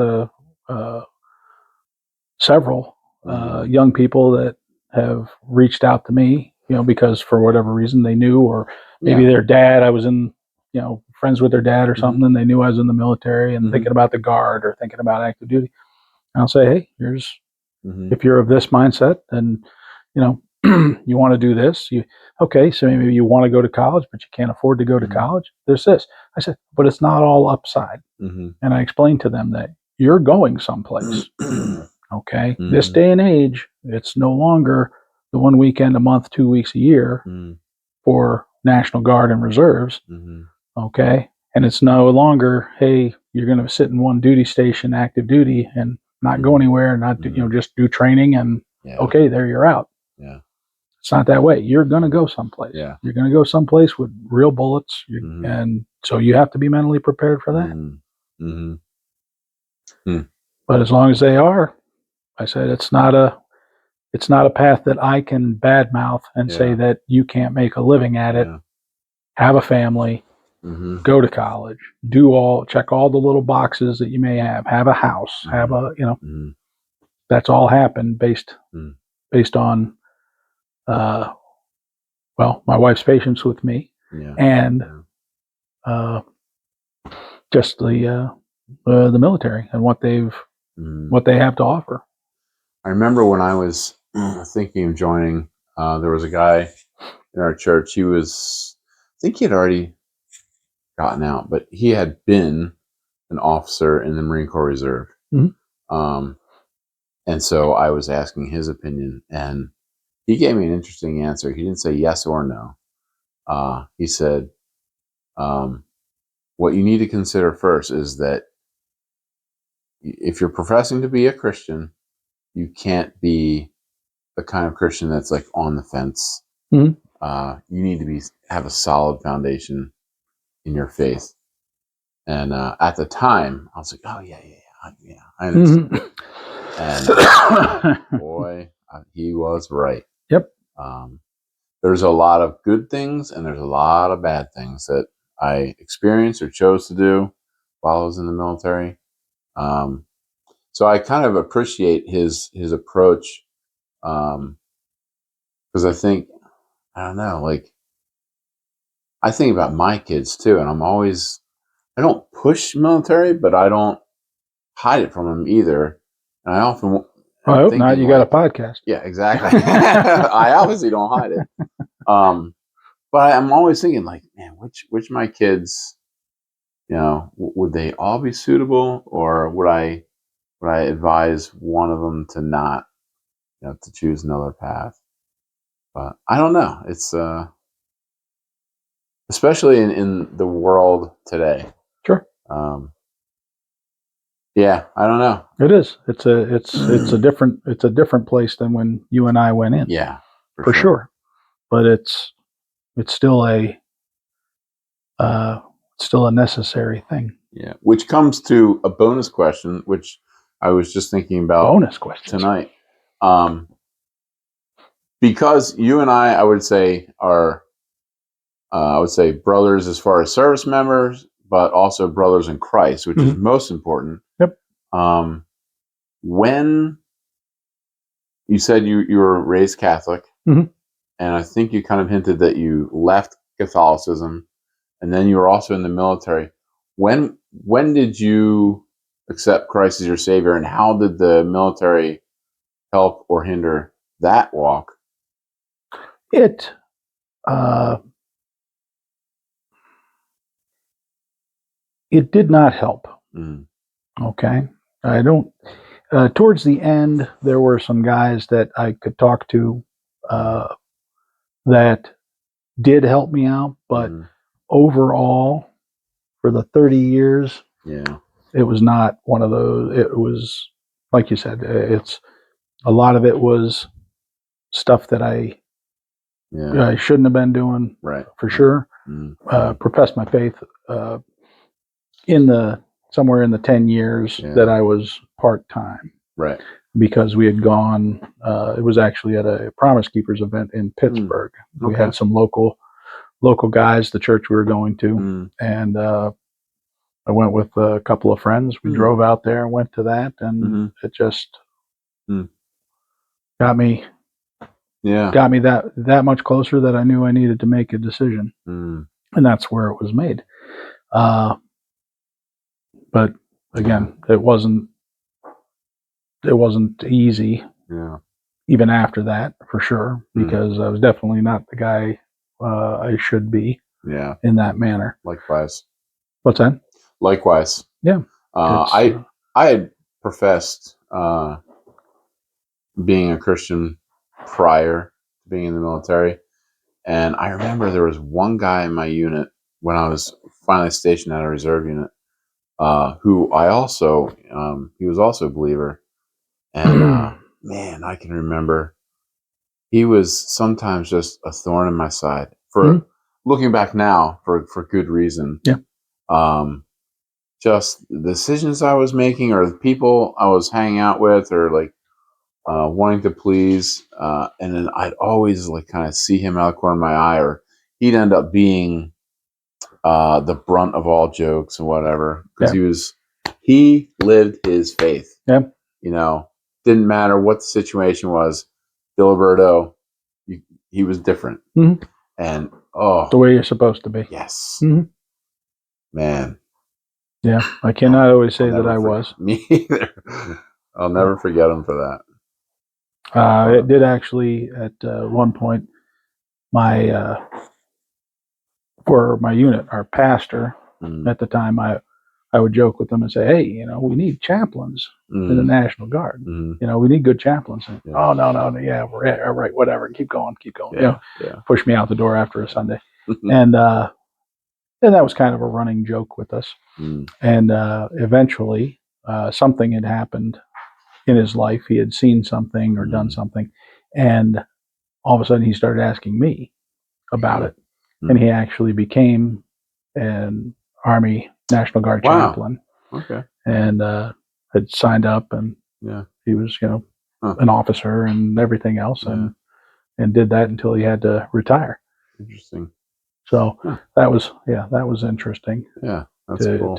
several young people that have reached out to me, because for whatever reason they knew, or maybe their dad. I was in, friends with their dad or something, and they knew I was in the military and thinking about the Guard or thinking about active duty. And I'll say, hey, here's if you're of this mindset, and you want to do this, so maybe you want to go to college, but you can't afford to go to college. There's this. I said, but it's not all upside. And I explained to them that you're going someplace. Okay, this day and age, it's no longer the 1 weekend a month, 2 weeks a year for National Guard and Reserves. Okay. And it's no longer, hey, you're going to sit in one duty station, active duty, and not go anywhere, not do, just do training, and okay, there you're out. It's not that way. You're going to go someplace. You're going to go someplace with real bullets, and So you have to be mentally prepared for that. Mm-hmm. But as long as they are, I said it's not a path that I can badmouth and say that you can't make a living at it. Have a family, go to college, check all the little boxes that you may have a house, have a, that's all happened based on, well, my wife's patience with me and just the military and what they have to offer. I remember when I was thinking of joining, there was a guy in our church. I think he had already gotten out, but he had been an officer in the Marine Corps Reserve. And so I was asking his opinion, and he gave me an interesting answer. He didn't say yes or no. He said, what you need to consider first is that if you're professing to be a Christian, you can't be the kind of Christian that's like on the fence. You need to have a solid foundation in your faith. And at the time, I was like, oh, yeah, I understand. And boy, he was right. Yep. There's a lot of good things and there's a lot of bad things that I experienced or chose to do while I was in the military. So I kind of appreciate his approach, because I think, I don't know, like I think about my kids too, and I don't push military, but I don't hide it from them either. And I often, I hope not. You got a podcast. Yeah, exactly. I obviously don't hide it. But I'm always thinking, like, man, which of my kids, would they all be suitable, or would I advise one of them to not, to choose another path? But I don't know. It's especially in the world today. Sure. Yeah, I don't know. It is. It's a different place than when you and I went in. Yeah, for sure. But it's still a necessary thing. Yeah, which comes to a bonus question, which I was just thinking about tonight. Because you and I would say are, brothers as far as service members, but also brothers in Christ, which is most important. Yep. When you said you were raised Catholic, and I think you kind of hinted that you left Catholicism, and then you were also in the military. When did you accept Christ as your Savior, and how did the military help or hinder that walk? It did not help. Okay. I don't. Towards the end, there were some guys that I could talk to that did help me out, but overall, for the 30 years, it was not one of those. It was, like you said, it's a lot of it was stuff that I shouldn't have been doing, for sure. Professed my faith somewhere in the 10 years that I was part-time. Right. Because we had gone, it was actually at a Promise Keepers event in Pittsburgh. We had some local guys, the church we were going to, and I went with a couple of friends. We drove out there and went to that, and it just got me that much closer that I knew I needed to make a decision, and that's where it was made. But again, it wasn't easy. Even after that, for sure, because I was definitely not the guy I should be. In that manner. Likewise. What's that? Likewise. Yeah. I had professed being a Christian prior to being in the military, and I remember there was one guy in my unit when I was finally stationed at a reserve unit, who I also he was also a believer, and man, I can remember he was sometimes just a thorn in my side. For looking back now, for good reason. Yeah. just the decisions I was making, or the people I was hanging out with, or like wanting to please. And then I'd always like kind of see him out of the corner of my eye, or he'd end up being the brunt of all jokes and whatever, because he lived his faith. Yeah. You know, didn't matter what the situation was. Diliberto, he was different, and the way you're supposed to be. Yes, Yeah, man. I cannot always say that I was. Me either. I'll never forget him for that. It did actually at one point. For my unit, our pastor at the time, I would joke with them and say, "Hey, you know, we need chaplains in the National Guard. You know, we need good chaplains." And, oh no, yeah, we're all right, whatever. Keep going. Push me out the door after a Sunday, and that was kind of a running joke with us. And eventually, something had happened in his life. He had seen something or done something, and all of a sudden, he started asking me about it. And he actually became an Army National Guard chaplain. Okay. And had signed up, and he was, an officer and everything else, and did that until he had to retire. Interesting. So that was interesting. Yeah, that's cool.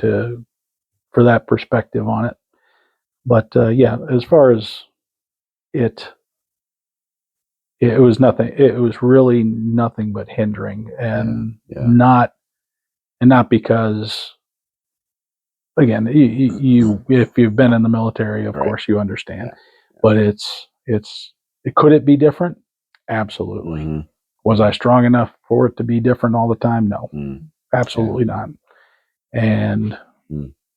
For that perspective on it. But as far as it was nothing. It was really nothing but hindering, and not because. Again, you if you've been in the military, of course you understand. But could it be different? Absolutely. Was I strong enough for it to be different all the time? No, absolutely not. And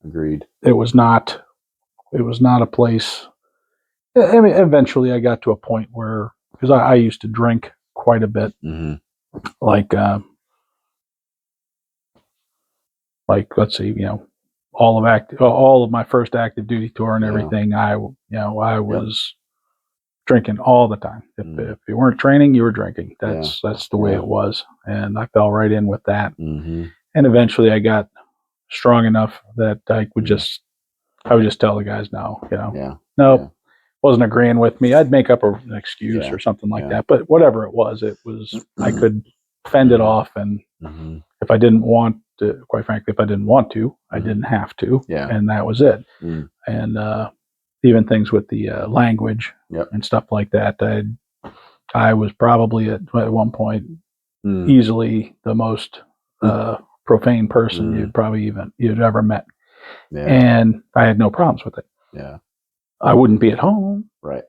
agreed. It was not a place. I mean, eventually I got to a point where, because I used to drink quite a bit, like let's see, all of my first active duty tour and everything, I was drinking all the time. If you weren't training, you were drinking. That's the way it was, and I fell right in with that. And eventually, I got strong enough that I would just tell the guys no, wasn't agreeing with me. I'd make up an excuse or something like that. But whatever it was I could fend it off, and if I didn't want to, quite frankly, I didn't have to, and that was it. And even things with the language and stuff like that, I was probably at one point easily the most profane person you'd ever met, and I had no problems with it. I wouldn't be at home. Right.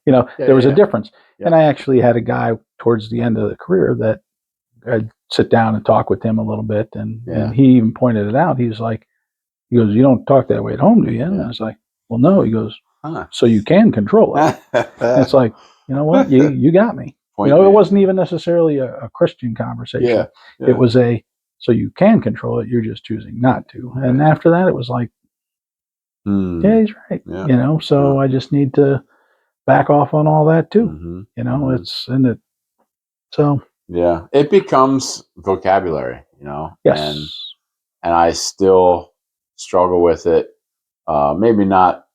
There was a difference. And I actually had a guy towards the end of the career that I'd sit down and talk with him a little bit, and he even pointed it out. He goes, "You don't talk that way at home, do you?" And I was like, "Well, no." He goes, "So you can control it." And it's like, you know what? You got me. It wasn't even necessarily a Christian conversation. It was so you can control it, you're just choosing not to. And after that, it was like, yeah, he's right. So I just need to back off on all that too. It's in it. So it becomes vocabulary, Yes. And I still struggle with it. Maybe not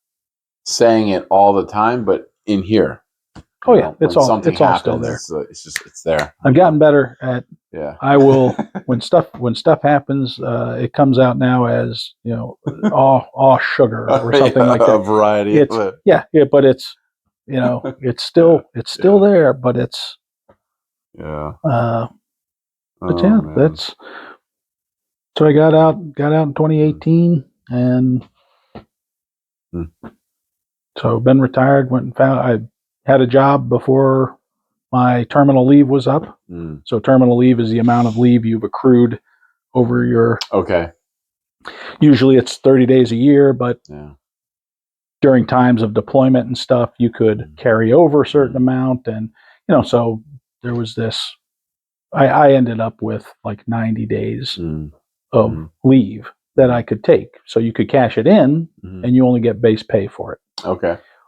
saying it all the time, but in here. Oh yeah, it's all still there. It's there. I've gotten better at. I will when stuff happens. It comes out now as all sugar or something like that. A variety. It's but it's it's still there, but it's that's. So I got out in 2018, and so been retired. Went and found I had a job before my terminal leave was up. So terminal leave is the amount of leave you've accrued over your. Usually it's 30 days a year, but during times of deployment and stuff, you could carry over a certain amount, and so there was this. I ended up with like 90 days of leave that I could take. So you could cash it in, and you only get base pay for it.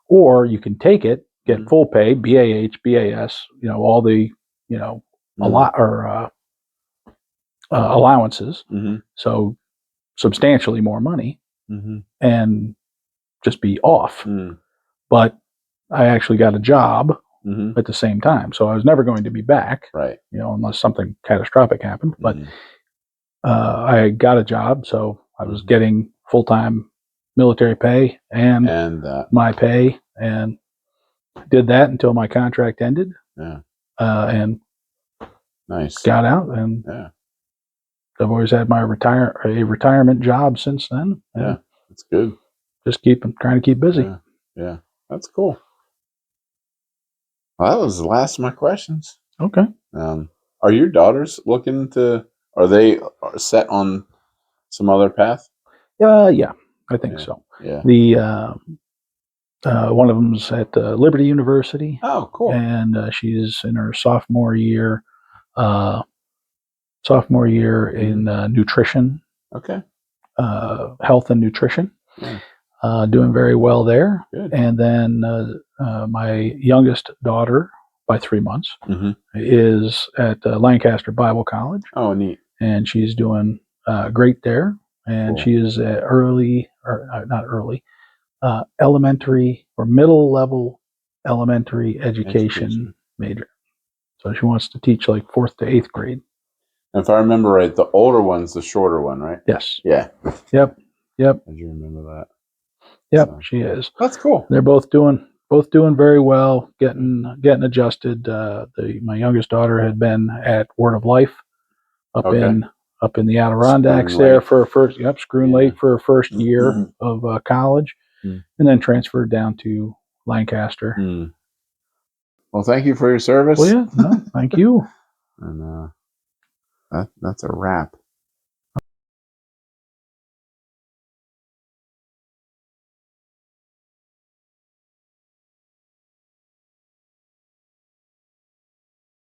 Or you can take it, get full pay, BAH, BAS, all the, a lot, or allowances, Mm-hmm. so substantially more money, Mm-hmm. and just be off. Mm-hmm. But I actually got a job Mm-hmm. at the same time, so I was never going to be back, Right. unless something catastrophic happened. But Mm-hmm. I got a job, so I was Mhm. getting full-time military pay and my pay, and did that until my contract ended. Yeah. And Nice. got out, and Yeah. I've always had a retirement job since then. Yeah, that's good. Just trying to keep busy. Yeah. Yeah, that's cool. Well, that was the last of my questions. Okay. Are your daughters are they set on some other path? Yeah, I think so. Yeah. The one of them's at Liberty University. Oh, cool. And she's in her sophomore year. In nutrition. Okay. Health and nutrition. Yeah. Doing very well there. Good. And then my youngest daughter, by 3 months, Mm-hmm. is at Lancaster Bible College. Oh, neat. And she's doing great there. And Cool. she is elementary or middle level elementary education major. So she wants to teach like 4th to 8th grade. And if I remember right, the older one's the shorter one, right? Yes. Yeah. Yep. I do remember that. Yep, So, she is. That's cool. They're both doing very well, getting adjusted. My youngest daughter had been at Word of Life up in the Adirondacks there for her first Schroon Lake for her first year of college, and then transferred down to Lancaster. Well, thank you for your service. Well, yeah, no, thank you. And that's a wrap.